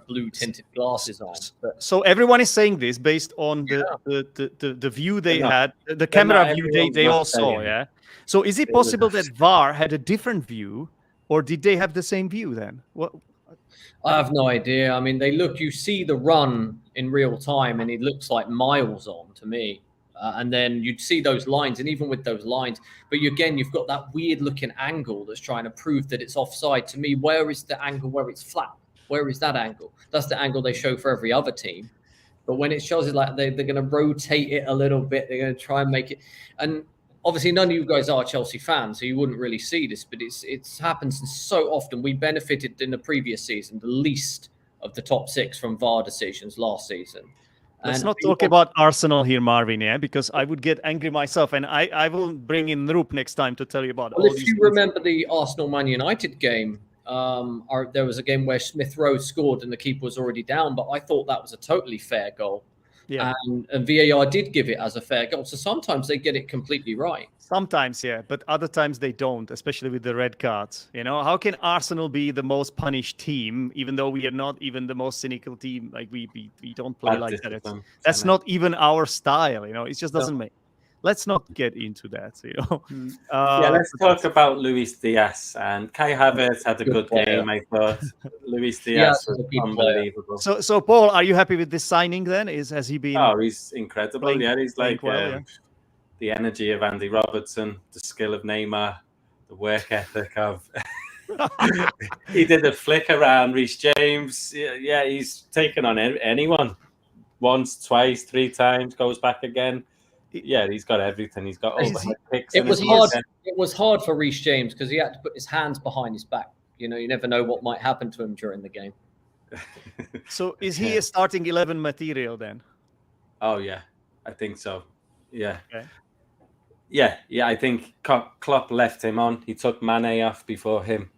blue tinted glasses on. But, so everyone is saying this based on the view they had, the camera view they all saw. Yeah. So is it possible that VAR had a different view, or did they have the same view then? What? I have no idea. I mean, you see the run in real time, and it looks like miles on to me. And then you'd see those lines, and even with those lines, but you've got that weird looking angle that's trying to prove that it's offside. To me, where is the angle where it's flat? Where is that angle? That's the angle they show for every other team. But when it shows it like they're going to rotate it a little bit, they're going to try and make it. And obviously, none of you guys are Chelsea fans, so you wouldn't really see this. But it's happens so often. We benefited in the previous season, the least of the top 6 from VAR decisions last season. Let's not talk about Arsenal here, Marvin, because I would get angry myself, and I will bring in Roop next time to tell you about all if these you things. remember the Arsenal-Man United game, there was a game where Smith Rowe scored and the keeper was already down, but I thought that was a totally fair goal. Yeah. And VAR did give it as a fair goal. So sometimes they get it completely right. Sometimes, but other times they don't, especially with the red cards. How can Arsenal be the most punished team, even though we are not even the most cynical team? Like we don't play like that. That's not even our style. It just doesn't make. Let's not get into that. Let's talk about Luis Diaz, and Kai Havertz had a good game. I thought Luis Diaz was unbelievable. So Paul, are you happy with this signing? Then has he been? Oh, he's incredible. He's like the energy of Andy Robertson, the skill of Neymar, the work ethic of. He did a flick around Reece James. Yeah, he's taken on anyone once, twice, 3 times. Goes back again. Yeah, he's got everything. He's got overhead kicks. It was hard for Reece James because he had to put his hands behind his back You know, you never know what might happen to him during the game. So is he a starting 11 material then? Oh yeah, I think so. Yeah. Okay. Yeah. I think Klopp left him on. He took Mane off before him,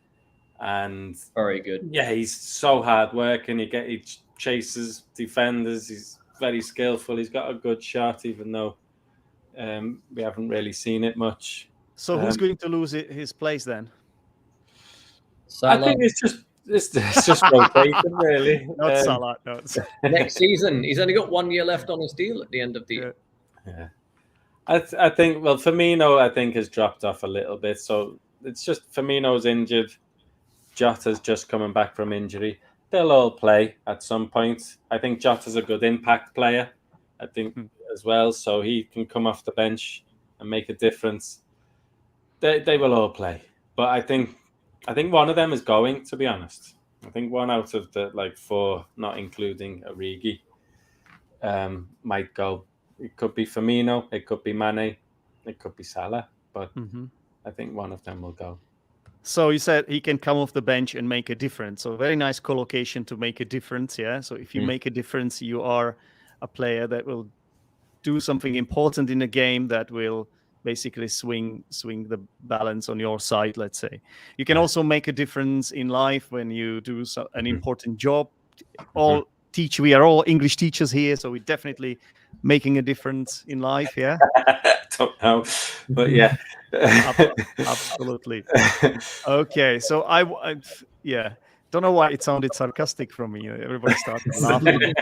and Very good. yeah, he's so hard working. He chases defenders. He's very skillful. He's got a good shot, even though we haven't really seen it much. So who's going to lose his place then? Salah. I think it's just rotation, really. Not Salah. No. Next season, he's only got 1 year left on his deal at the end of the year. Yeah. I think, well, Firmino, I think, has dropped off a little bit. So it's just Firmino's injured. Jota's just coming back from injury. They'll all play at some point. I think Jota's a good impact player, I think, as well. So he can come off the bench and make a difference. They will all play. But I think one of them is going, to be honest. I think one out of the 4, not including Origi, might go. It could be Firmino, it could be Mane, it could be Salah, but I think one of them will go. So you said he can come off the bench and make a difference. So very nice collocation to make a difference, yeah? So if you make a difference, you are a player that will do something important in a game that will basically swing the balance on your side, let's say. You can also make a difference in life when you do an important job. We are all English teachers here, so we're definitely making a difference in life, yeah? Don't know, but yeah. Absolutely. Okay, so I don't know why it sounded sarcastic from me. Everybody started laughing.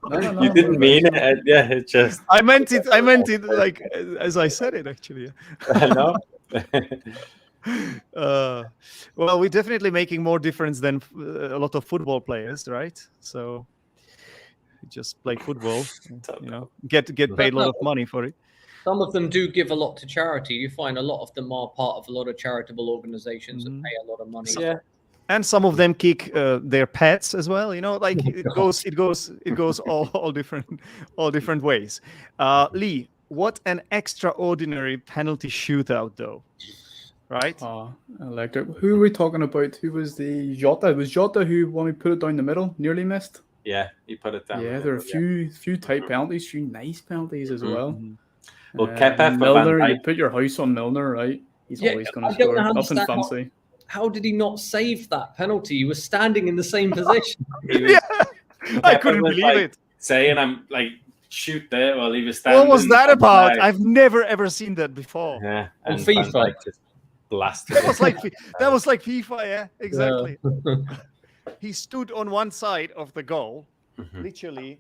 No, you didn't mean it. Yeah, it just. I meant it like as I said it, actually. I know. Well, we're definitely making more difference than a lot of football players, right? So just play football, get paid a lot of money for it. Some of them do give a lot to charity. You find a lot of them are part of a lot of charitable organizations that pay a lot of money. Yeah. And some of them kick their pets as well. Like it goes all different ways. Leigh, what an extraordinary penalty shootout, though. Right? I liked it. Who are we talking about? Who was the Jota? It was Jota who, when we put it down the middle, nearly missed. Yeah, he put it down. Yeah, there are a few tight penalties, few nice penalties as well. Well, Keppa, Milner, you put your house on Milner, right? He's always going to score. Nothing fancy. How did he not save that penalty? He was standing in the same position. I couldn't believe it. Saying, I'm like, shoot there while he was standing. What was that about? I've never ever seen that before. Yeah, on FIFA. Just blasted. That was like FIFA, yeah, exactly. He stood on one side of the goal, literally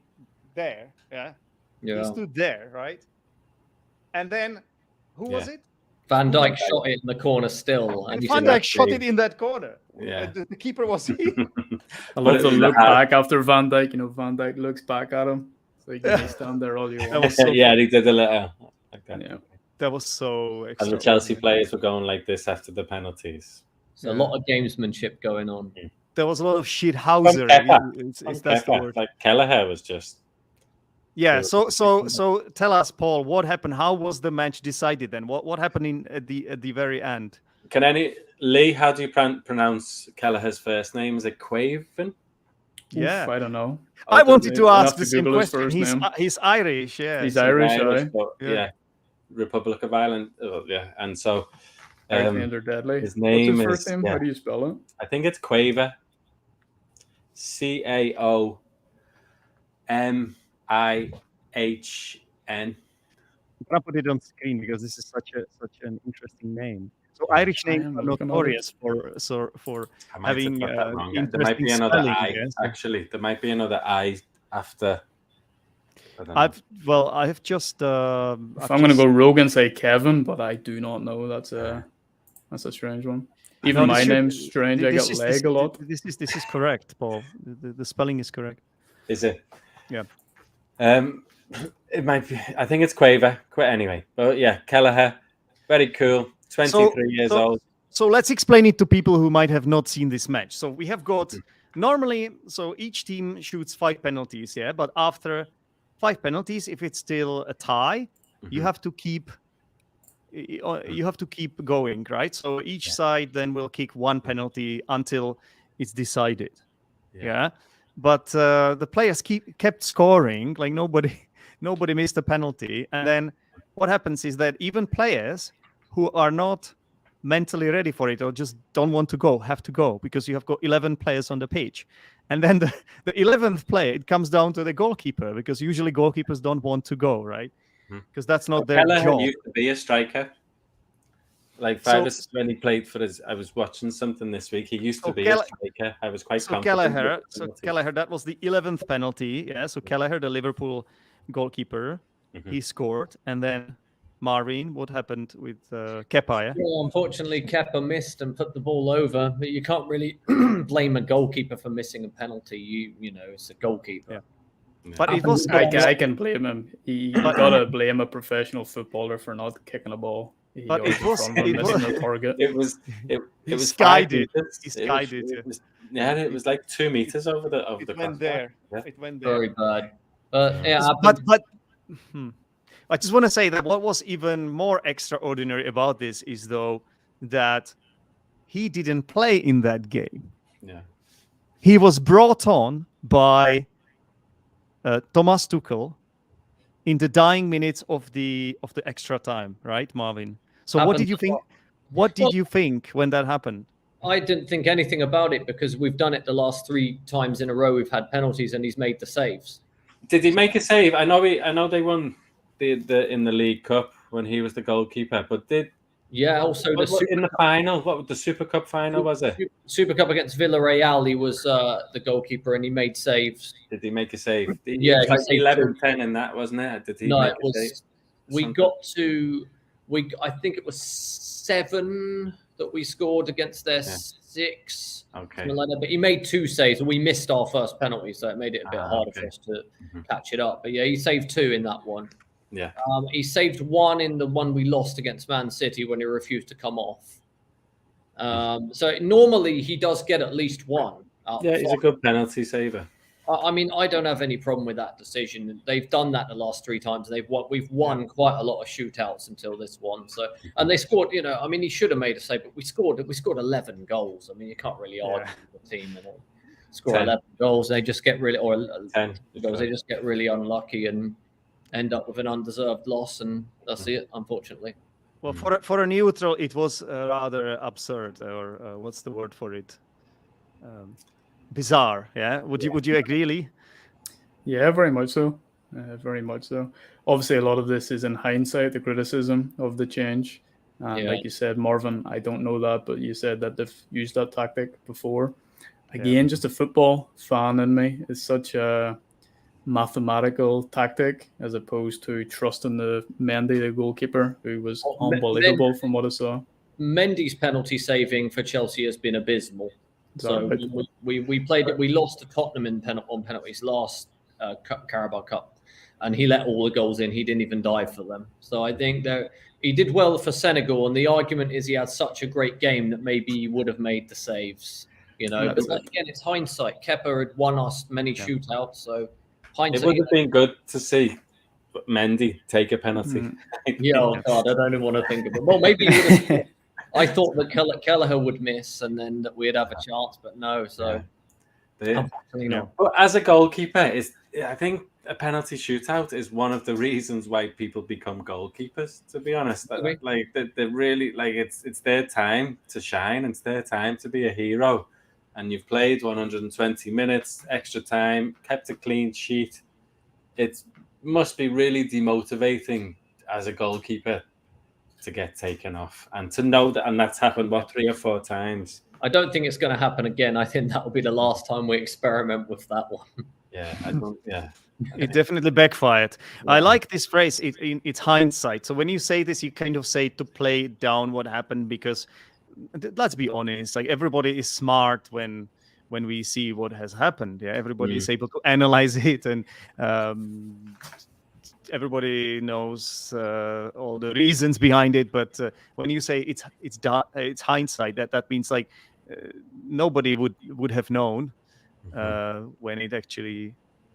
there, yeah. He stood there, right? And then, who was it? Van Dijk shot it in the corner still. And Van Dijk shot it in that corner. Yeah. The keeper was he. I love the look back after Van Dijk. Van Dijk looks back at him. So you can stand there all you want. Yeah, he did a little like that. Yeah. That was so extraordinary. And the Chelsea players were going like this after the penalties. So a lot of gamesmanship going on. There was a lot of shithousery. That's the word. Like Kelleher was just. Yeah. So tell us, Paul, what happened? How was the match decided then? What happened at the very end? Leigh? How do you pronounce Kelleher's first name? Is it Quaven? Yeah, I don't know. I wanted to ask the same question. He's Irish, yeah. He's Irish, right? Yeah. Republic of Ireland. Yeah, and so deadly. His name What's his first name? Yeah. How do you spell it? I think it's Quaver. CAOMIHN. I'm gonna put it on screen because this is such an interesting name. So Irish names are notorious for having there might be another spelling, I. Actually, there might be another I after. I've just. If I'm gonna go rogue and say Kevin, but I do not know. That's a strange one. Even my name's strange. I get leg a lot. This is correct, Paul. The spelling is correct. Is it? Yeah. It might be. I think it's Quaver. Anyway, but yeah, Kelleher, very cool. 23 years old. So let's explain it to people who might have not seen this match. So we have got normally. So each team shoots 5 penalties. Yeah, but after 5 penalties, if it's still a tie, you have to keep you have to keep going, right? So each side then will kick one penalty until it's decided. Yeah. But the players kept scoring, like nobody missed a penalty. And then what happens is that even players who are not mentally ready for it or just don't want to go have to go, because you have got 11 players on the pitch. And then the 11th player, it comes down to the goalkeeper, because usually goalkeepers don't want to go, right? Because that's not their job. Used to be a striker. Like when he played for us, I was watching something this week. He used to be a striker. I was quite confident. Kelleher, that was the 11th penalty. Yeah, so Kelleher, the Liverpool goalkeeper, he scored. And then Marvin, what happened with Keppa? Yeah? Well, unfortunately, Keppa missed and put the ball over. But you can't really blame a goalkeeper for missing a penalty. You know, it's a goalkeeper. Yeah. But it was. I can blame him. You gotta blame a professional footballer for not kicking a ball. But it was target. It was guided. It was like 2 meters over the it went there. Yeah. It went there. Very bad. But I just want to say that what was even more extraordinary about this is though that he didn't play in that game. Yeah. He was brought on by Thomas Tuchel in the dying minutes of the extra time, right, Marvin? So what did you think? What did you think when that happened? I didn't think anything about it because we've done it the last 3 times in a row. We've had penalties and he's made the saves. Did he make a save? I know they won the in the League Cup when he was the goalkeeper, but also in the final, what the Super Cup final was it? Super Cup against Villarreal, he was the goalkeeper and he made saves. Did he make a save? Yeah, it was 11-10 in that, wasn't it? Did he? No, make it was. A save? I think it was 7 that we scored against their 6. Okay. Like that. But he made 2 saves. We missed our first penalty, so it made it a bit harder for us to catch it up. But yeah, he saved 2 in that one. Yeah. He saved 1 in the one we lost against Man City when he refused to come off. So normally he does get at least 1. He's a good penalty saver. I mean, I don't have any problem with that decision. They've done that the last 3 times. We've won quite a lot of shootouts until this one. So, and they scored. You know, I mean, he should have made a save, but we scored 11 goals. I mean, you can't really argue with the team and score 10. 11 goals. They just get really 10 goals. They just get really unlucky and end up with an undeserved loss, and that's it, unfortunately. Well, for a neutral, it was rather absurd, or what's the word for it? Bizarre. Yeah. Would you agree, Leigh? Yeah, very much so. Very much so. Obviously, a lot of this is in hindsight, the criticism of the change. Like you said, Marvin, I don't know that, but you said that they've used that tactic before. Again, just a football fan in me is such a mathematical tactic as opposed to trusting the Mendy, the goalkeeper, who was unbelievable from what I saw. Mendy's penalty saving for Chelsea has been abysmal. So we played it. We lost to Tottenham on penalties last Carabao Cup, and he let all the goals in. He didn't even dive for them. So I think that he did well for Senegal, and the argument is he had such a great game that maybe he would have made the saves. You know, but again, it's hindsight. Keppa had won us many shootouts, so hindsight. It would have been good to see Mendy take a penalty. Yeah, oh God, I don't even want to think of it. Well, maybe he would have. I thought that Kelleher would miss and then that we'd have a chance, but no. So, unfortunately, no. But as a goalkeeper, I think a penalty shootout is one of the reasons why people become goalkeepers. To be honest, like they're really like it's their time to shine. It's their time to be a hero, and you've played 120 minutes, extra time, kept a clean sheet. It must be really demotivating as a goalkeeper to get taken off and to know that, and that's happened 3 or 4 times. I don't think it's going to happen again. I think that will be the last time we experiment with that one. Yeah, I don't. Yeah, it definitely backfired. Yeah. I like this phrase. It's hindsight. So when you say this, you kind of say to play down what happened, because let's be honest, like everybody is smart when we see what has happened. Yeah, everybody is able to analyze it, and everybody knows all the reasons behind it. But when you say it's hindsight, that means like nobody would have known when it actually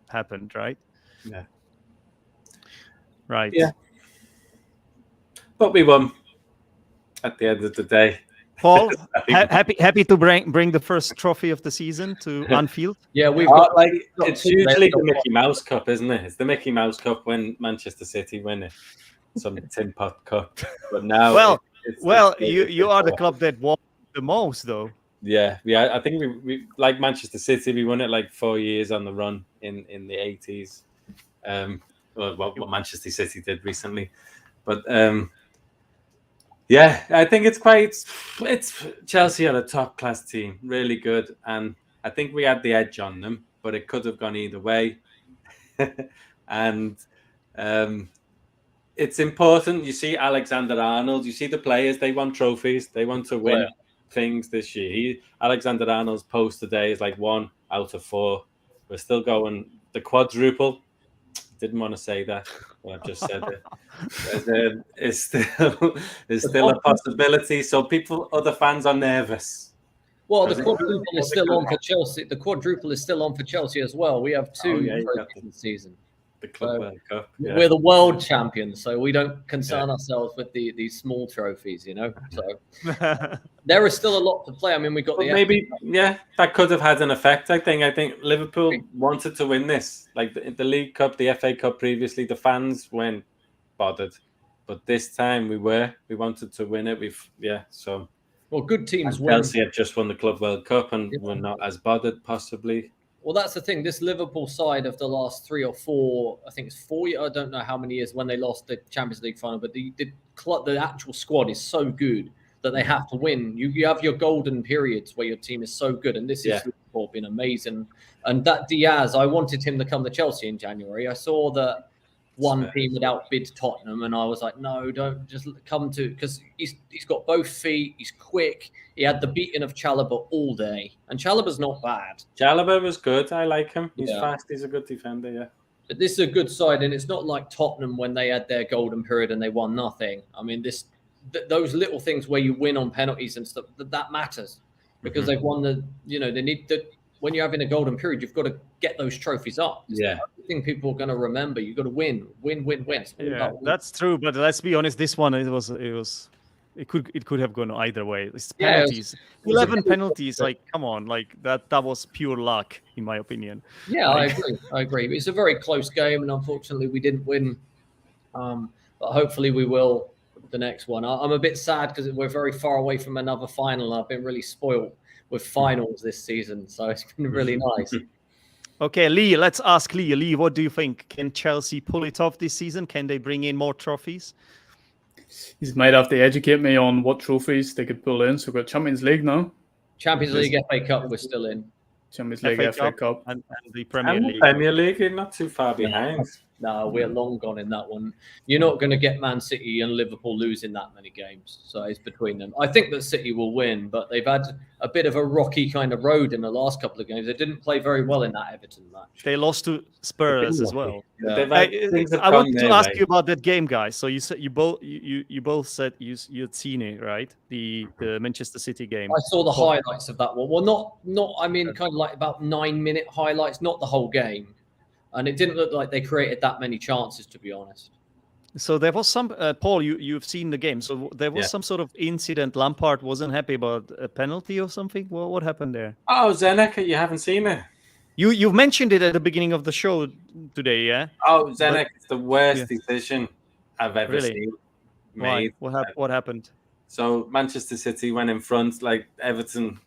happened, right? Yeah. Right. Yeah. But we won. at the end of the day. Paul, happy to bring the first trophy of the season to Anfield. Yeah, we've got like it's usually the Mickey Mouse Cup, isn't it? It's the Mickey Mouse Cup when Manchester City win it, some Tin Pot Cup. But now, you are the club that won the most, though. Yeah, I think we like Manchester City. We won it like 4 years on the run in the 80s. What Manchester City did recently, but yeah, I think it's Chelsea are a top class team, really good, and I think we had the edge on them, but it could have gone either way. And it's important. You see Alexander-Arnold, you see the players, they want trophies, they want to win things this year. Alexander-Arnold's post today is like 1 out of 4. We're still going the quadruple. Didn't want to say that, but I've just said it. It's still a possibility. So other fans are nervous. Well, the quadruple is still on for Chelsea. The quadruple is still on for Chelsea as well. We have 2 trophies this season. The Club World Cup. Yeah. We're the world champions, so we don't concern ourselves with these small trophies, you know. So there is still a lot to play. I mean, we got that could have had an effect. I think Liverpool wanted to win this, like the League Cup, the FA Cup previously. The fans weren't bothered, but this time we wanted to win it. So good teams win. Chelsea have just won the Club World Cup and we're not as bothered, possibly. Well, that's the thing. This Liverpool side of the last 3 or 4, I think it's 4 years, I don't know how many years when they lost the Champions League final, but the actual squad is so good that they have to win. You have your golden periods where your team is so good, and this is Liverpool been amazing. And that Diaz, I wanted him to come to Chelsea in January. I saw that one team would outbid Tottenham, and I was like, no, don't just come to, because he's got both feet, he's quick, he had the beating of Chalobah all day, and Chalobah's not bad. Chalobah was good, I like him, he's fast, he's a good defender, But this is a good side, and it's not like Tottenham when they had their golden period and they won nothing. I mean, those little things where you win on penalties and stuff, that matters, because they've won they need to. When you're having a golden period, you've got to get those trophies up. It's the thing people are going to remember. You've got to win. Yeah, that's true. But let's be honest. This one, it could have gone either way. It's penalties. 11 penalties. Like, come on. Like that was pure luck, in my opinion. Yeah, I agree. It's a very close game, and unfortunately, we didn't win. But hopefully, we will the next one. I'm a bit sad because we're very far away from another final. I've been really spoiled with finals this season, so it's been really nice. Okay, Leigh, let's ask Leigh. Leigh, what do you think? Can Chelsea pull it off this season? Can they bring in more trophies? You might have to educate me on what trophies they could pull in. So we've got Champions League now. Champions League, FA Cup, we're still in. Champions League, FA Cup. And the Premier League. Premier League, you're not too far behind. No, we're long gone in that one. You're not going to get Man City and Liverpool losing that many games. So it's between them. I think that City will win, but they've had a bit of a rocky kind of road in the last couple of games. They didn't play very well in that Everton match. They lost to Spurs as well. Yeah. I want to ask you about that game, guys. So you said you both said you'd seen it, right? The Manchester City game. I saw the highlights of that one. Well, not. I mean, kind of like about 9-minute highlights, not the whole game. And it didn't look like they created that many chances, to be honest. So there was some, Paul, you've seen the game. So there was some sort of incident. Lampard wasn't happy about a penalty or something. Well, what happened there? Oh, Zenek, you haven't seen it? You've mentioned it at the beginning of the show today, yeah? Oh, Zenek, it's the worst decision I've ever seen made. Why? What happened? So Manchester City went in front, like Everton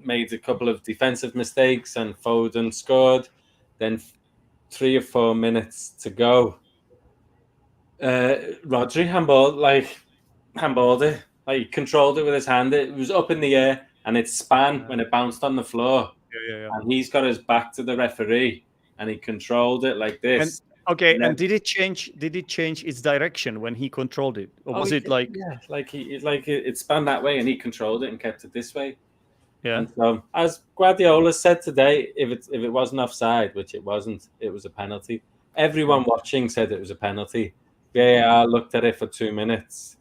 made a couple of defensive mistakes and Foden scored. Then 3 or 4 minutes to go. Rodri handballed it. Like he controlled it with his hand. It was up in the air and it span when it bounced on the floor. Yeah. And he's got his back to the referee and he controlled it like this. And did it change? Did it change its direction when he controlled it, or was it like? Yeah, it span that way and he controlled it and kept it this way. Yeah. And so, as Guardiola said today, if it wasn't offside, which it wasn't, it was a penalty. Everyone watching said it was a penalty. VAR looked at it for 2 minutes,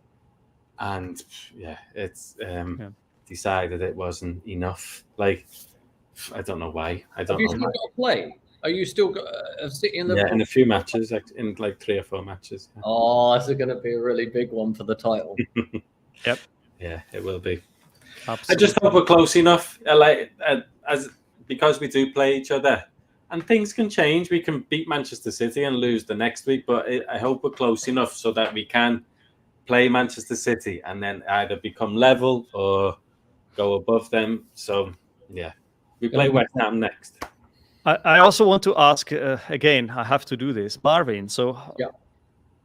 and it's decided it wasn't enough. Like, I don't know why. Have you still got to play? Are you still got a City in Liverpool? Yeah, in a few matches, in like 3 or 4 matches. Oh, this is going to be a really big one for the title. Yep. Yeah, it will be. Absolutely. I just hope we're close enough, because we do play each other, and things can change. We can beat Manchester City and lose the next week, but I hope we're close enough so that we can play Manchester City and then either become level or go above them. So yeah, we play West Ham next. I also want to ask again. I have to do this, Marvin. So Yeah.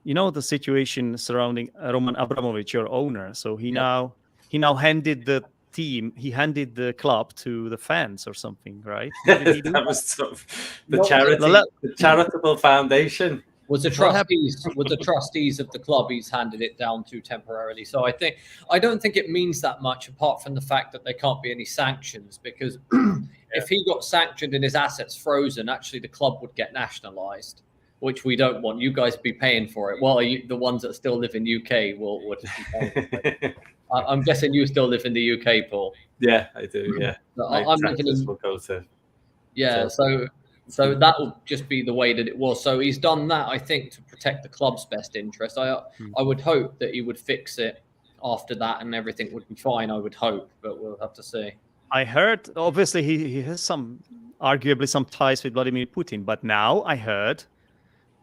you know the situation surrounding Roman Abramovich, your owner. So he now handed the team, he handed the club to the fans or something, right? What did he do? That was the No, the charitable foundation. Was the trustees of the club he's handed it down to temporarily. So I don't think it means that much, apart from the fact that there can't be any sanctions, because if he got sanctioned and his assets frozen, actually the club would get nationalized, which we don't want. You guys be paying for it. Well, the ones that still live in UK will just be paying for it. I'm guessing you still live in the UK, Paul. Yeah, I do. Yeah, I'm thinking will go to. Yeah, so that will just be the way that it was. So he's done that, I think, to protect the club's best interest. I would hope that he would fix it after that and everything would be fine. I would hope, but we'll have to see. I heard, obviously, he has arguably some ties with Vladimir Putin, but now I heard,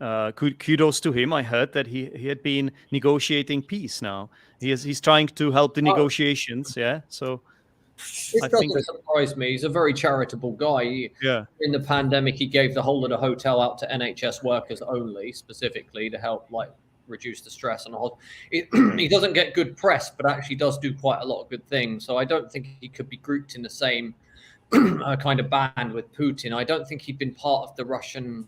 kudos to him, I heard that he had been negotiating peace now. He's trying to help the negotiations, yeah, so... This doesn't surprise me. He's a very charitable guy. In the pandemic, he gave the whole of the hotel out to NHS workers only, specifically to help reduce the stress on the whole. He doesn't get good press, but actually does do quite a lot of good things. So I don't think he could be grouped in the same kind of band with Putin. I don't think he'd been part of the Russian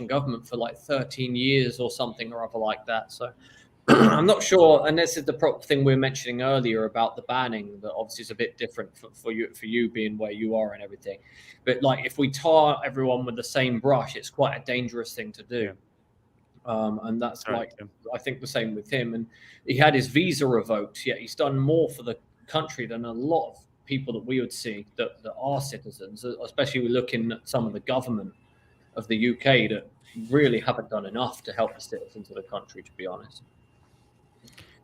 government for 13 years or something or other like that. So I'm not sure, and this is the thing we were mentioning earlier about the banning, that obviously is a bit different for you being where you are and everything. But if we tar everyone with the same brush, it's quite a dangerous thing to do. And that's right, I think the same with him. And he had his visa revoked, yet he's done more for the country than a lot of people that we would see that are citizens, especially looking at some of the government of the UK that really haven't done enough to help the citizens of the country, to be honest.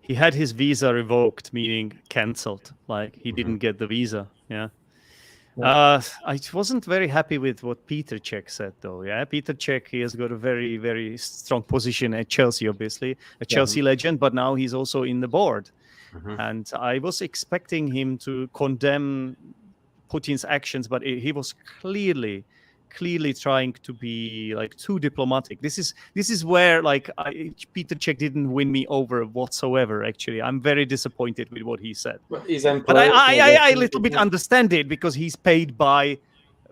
He had his visa revoked, meaning cancelled. He didn't get the visa. Yeah. I wasn't very happy with what Peter Cech said, though. Yeah, Peter Cech, he has got a very, very strong position at Chelsea, obviously, a Chelsea legend, but now he's also in the board. And I was expecting him to condemn Putin's actions, but he was clearly trying to be too diplomatic. This is where Peter Cech didn't win me over whatsoever. Actually, I'm very disappointed with what he said. But I a little bit understand it because he's paid by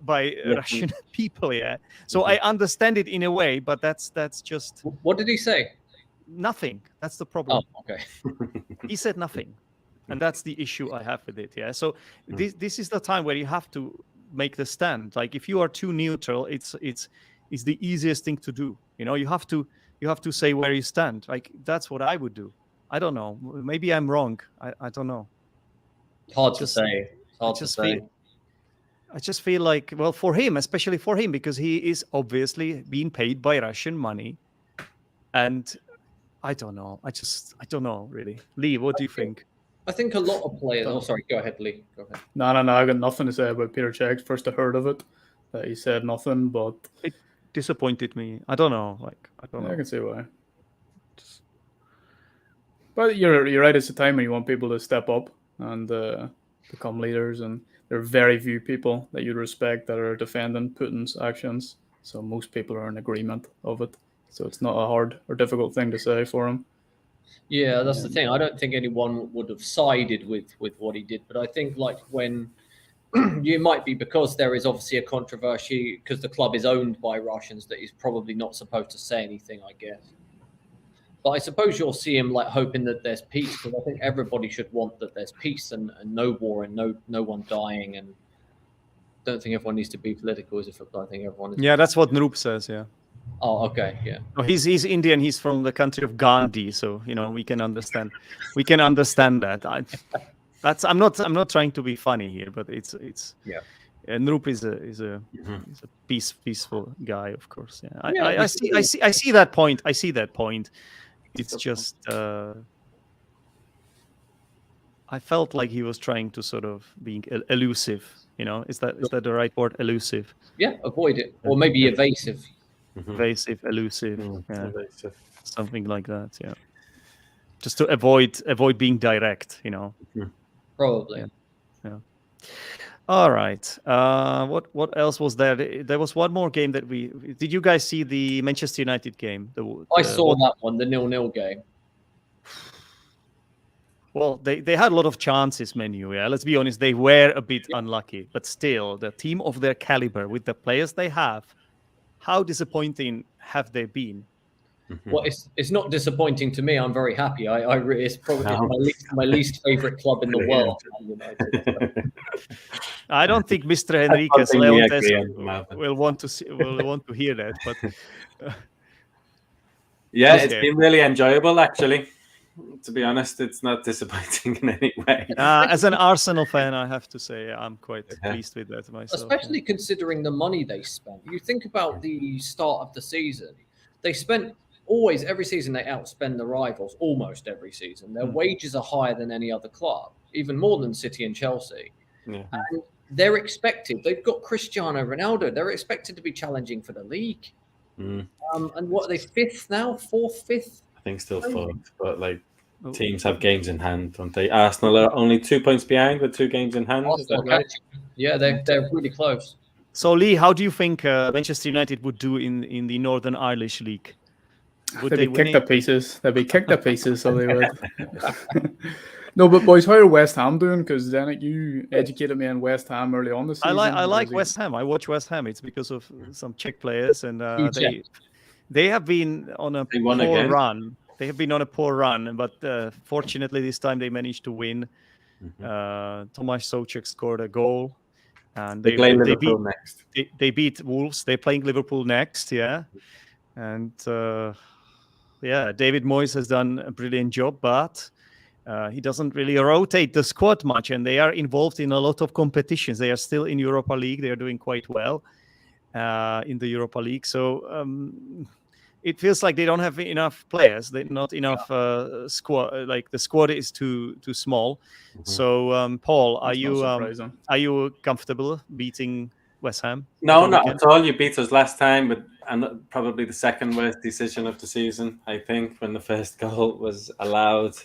Russian people. Yeah, so I understand it in a way. But that's just. What did he say? Nothing. That's the problem. Oh, okay. He said nothing, and that's the issue I have with it. Yeah. So this is the time where you have to make the stand. If you are too neutral, it's the easiest thing to do. You have to say where you stand. That's what I would do. I don't know. Maybe I'm wrong. I don't know. Hard to say. I just feel well, for him, especially for him, because he is obviously being paid by Russian money, and I don't know. I don't know really. Leigh, what do you think? I think a lot of players. Oh, sorry. Go ahead, Leigh. Go ahead. No. I got nothing to say about Peter Cech. First I heard of it, that he said nothing, but it disappointed me. I don't know. I don't know. I can see why. But you're right. It's a time when you want people to step up and become leaders, and there are very few people that you respect that are defending Putin's actions. So most people are in agreement of it. So it's not a hard or difficult thing to say for him. Yeah, that's the thing. I don't think anyone would have sided with what he did, but I think when you might be, because there is obviously a controversy because the club is owned by Russians, that he's probably not supposed to say anything, I guess. But I suppose you'll see him hoping that there's peace, because I think everybody should want that there's peace and no war and no one dying. And I don't think everyone needs to be political, I think everyone is. Yeah, that's what Noop says. Yeah. Oh, okay, yeah. Oh, he's Indian. He's from the country of Gandhi, so we can understand. We can understand that. I'm not trying to be funny here, but it's yeah. Noop is a peaceful guy, of course. Yeah, I see that point. It's just I felt like he was trying to sort of being elusive. Is that the right word? Elusive, Yeah, avoid it, or maybe evasive. evasive, elusive, Evasive. something like that. Yeah, just to avoid being direct. Probably. Yeah. All right. What else was there? There was one more game that did you guys see the Manchester United game? I saw that one, the 0-0 game. Well, they had a lot of chances, Menu. Yeah, let's be honest, they were a bit unlucky, but still, the team of their caliber with the players they have, how disappointing have they been? Well, it's not disappointing to me. I'm very happy. It's probably my least favorite club in the world. I don't think Mr. Enriquez Leontes will want to hear that, but yeah, it's been really enjoyable actually. To be honest, it's not disappointing in any way. As an Arsenal fan, I have to say I'm quite pleased with that myself. Especially considering the money they spent. You think about the start of the season. They spent every season they outspend the rivals almost every season. Their wages are higher than any other club, even more than City and Chelsea. Yeah. And they've got Cristiano Ronaldo. They're expected to be challenging for the league. And what are they, fifth now? Fourth, fifth? I think still fourth, but teams have games in hand, don't they? Arsenal are only 2 points behind with 2 games in hand. Is that right? Yeah, they're really close. So, Leigh, how do you think Manchester United would do in the Northern Irish League? Would they'd be kicked to pieces. They'd be kicked to pieces, so they would. No, but boys, how are West Ham doing? Because then you educated me on West Ham early on this season. I like West Ham. I watch West Ham. It's because of some Czech players, and they have been on a poor run. They have been on a poor run, but fortunately this time they managed to win. Tomáš Souček scored a goal, and they play Liverpool next. They beat Wolves. They're playing Liverpool next, yeah. And David Moyes has done a brilliant job, but he doesn't really rotate the squad much, and they are involved in a lot of competitions. They are still in Europa League. They are doing quite well in the Europa League. So it feels like they don't have enough players. They're not enough squad. Like the squad is too small. So Paul, are you comfortable beating West Ham? No, not at all. You beat us last time, but probably the second worst decision of the season, I think, when the first goal was allowed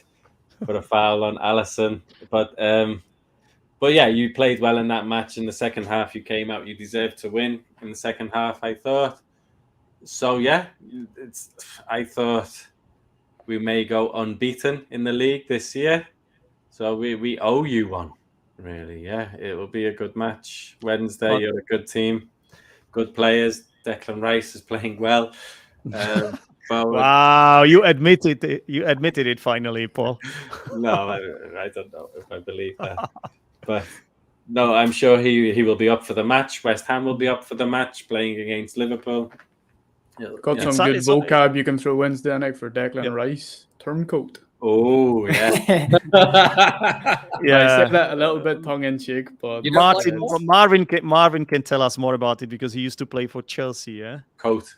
for a foul on Alisson. But yeah, you played well in that match. In the second half, you came out. You deserved to win in the second half, I thought. So yeah, I thought we may go unbeaten in the league this year. So we owe you one, really. Yeah, it will be a good match Wednesday. You're a good team, good players. Declan Rice is playing well. Wow, you admitted it finally, Paul. No, I don't know if I believe that, but no, I'm sure he will be up for the match. West Ham will be up for the match, playing against Liverpool. Got some good vocab you can throw Wednesday night for Declan Rice. Turncoat. Oh, yeah. I said that a little bit tongue-in-cheek, but... Marvin can tell us more about it because he used to play for Chelsea, yeah? Coat.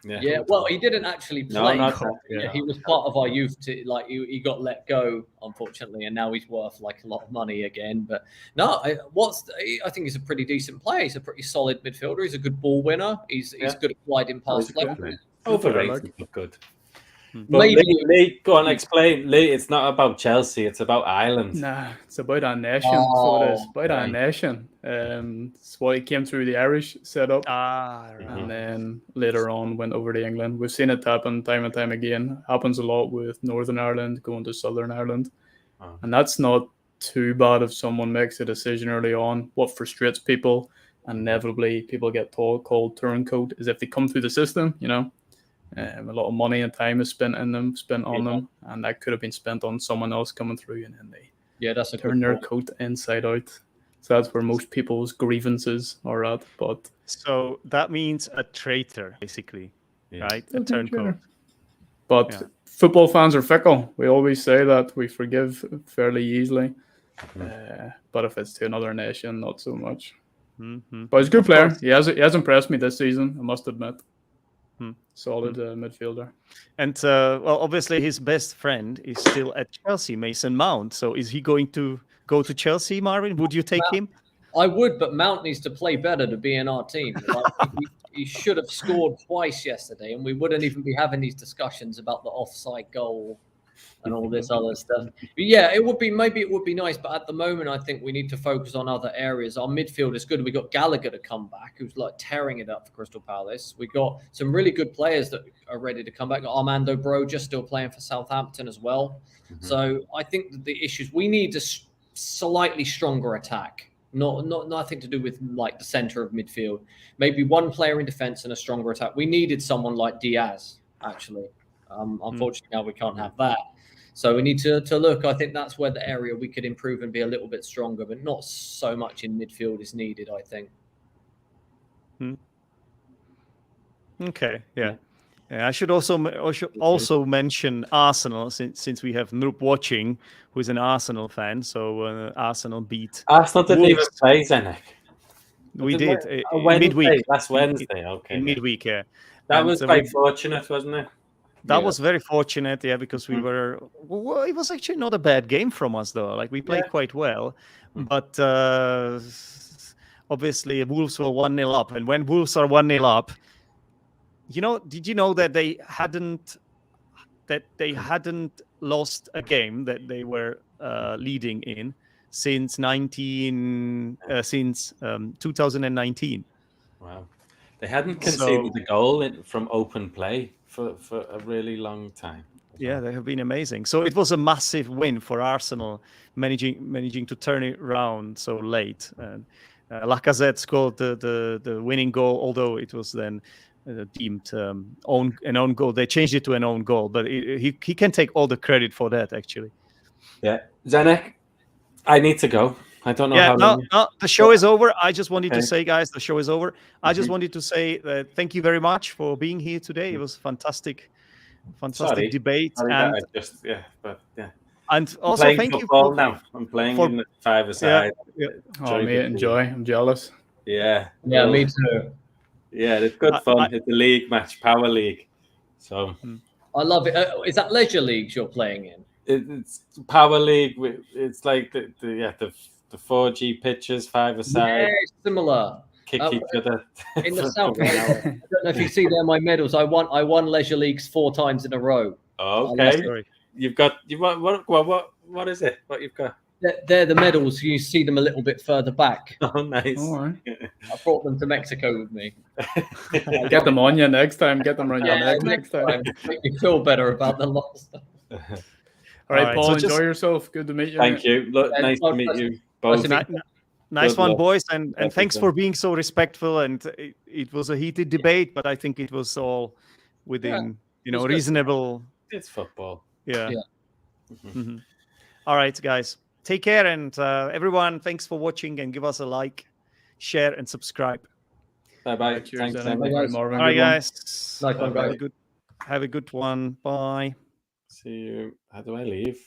Yeah, well, he didn't actually play. No, he was part of our youth. He got let go, unfortunately, and now he's worth a lot of money again. But no, I think he's a pretty decent player. He's a pretty solid midfielder. He's a good ball winner. He's good at gliding past play. Overrated, but good. But Leigh, go on, explain. Leigh, it's not about Chelsea, it's about Ireland. Nah, it's about our nation. So it is. About our nation. It's why he came through the Irish setup. And then later on went over to England. We've seen it happen time and time again. Happens a lot with Northern Ireland going to Southern Ireland. And that's not too bad if someone makes a decision early on. What frustrates people, and inevitably people get called turncoat, is if they come through the system, a lot of money and time is spent on them, and that could have been spent on someone else coming through, and then they turn their coat inside out. So that's where most people's grievances are at. But so that means a traitor, basically, right? A turncoat. But football fans are fickle. We always say that we forgive fairly easily, but if it's to another nation, not so much. But he's a good player. He has impressed me this season, I must admit. Solid midfielder. And well, obviously his best friend is still at Chelsea, Mason Mount. So is he going to go to Chelsea, Marvin? Would you take him? I would, but Mount needs to play better to be in our team. Like, he should have scored twice yesterday, and we wouldn't even be having these discussions about the offside goal and all this other stuff. But yeah, it would be nice, but at the moment, I think we need to focus on other areas. Our midfield is good. We got Gallagher to come back, who's like tearing it up for Crystal Palace. We got some really good players that are ready to come back. Armando Bro just still playing for Southampton as well. So I think that the issues, we need a slightly stronger attack. Nothing to do with like the center of midfield. Maybe one player in defense and a stronger attack. We needed someone like Diaz, actually. Unfortunately, now we can't have that. So we need to look. I think that's where the area we could improve and be a little bit stronger, but not so much in midfield is needed, I think. Okay, yeah. I should also mention Arsenal, since we have Noop watching, who is an Arsenal fan. So Arsenal beat Arsenal didn't even Wolves. play, Zenek. We did midweek. Last Wednesday, okay. In midweek, yeah. That was quite fortunate, wasn't it? That was very fortunate, yeah, because we were. Well, it was actually not a bad game from us, though. Like we played quite well, but obviously Wolves were 1-0 up, and when Wolves are 1-0 up, did you know that they hadn't lost a game that they were leading in since 2019? Wow, they hadn't conceded a goal from open play for a really long time. Yeah, they have been amazing. So it was a massive win for Arsenal, managing to turn it around so late. And Lacazette scored the winning goal, although it was then deemed an own goal. They changed it to an own goal, but he can take all the credit for that, actually. Yeah, Zenek, I need to go. I don't know how long. No, the show is over. I just wanted to say, guys, the show is over. I just wanted to say thank you very much for being here today. It was fantastic debate. And also thank you for now. I'm playing in the five-a-side. Yeah. Oh, mate, enjoy. I'm jealous. Yeah. Yeah, me too. Yeah, it's good fun. It's a league match, Power League. So I love it. Is that leisure leagues you're playing in? It's Power League. It's like the 4G pitches, five-a-side. Yeah, similar. Kick each other in the south. I don't know if you see there my medals. I won leisure leagues 4 times in a row. Okay, what is it? What you've got? They're the medals. You see them a little bit further back. Oh, nice. All right. I brought them to Mexico with me. Get them on you next time. Get them around your neck next time. Make me feel better about the loss. All right, Paul, enjoy yourself. Good to meet you. Thank you. Look, nice to meet you both. Nice one, boys, and thanks for being so respectful. And it was a heated debate, but I think it was all within reasonable. It's football. Yeah. All right, guys, take care, and everyone, thanks for watching, and give us a like, share, and subscribe. Bye. Cheers, Thanks, Marvin. All right, guys. Nice one, guys. Have a good one. Bye. See you. How do I leave?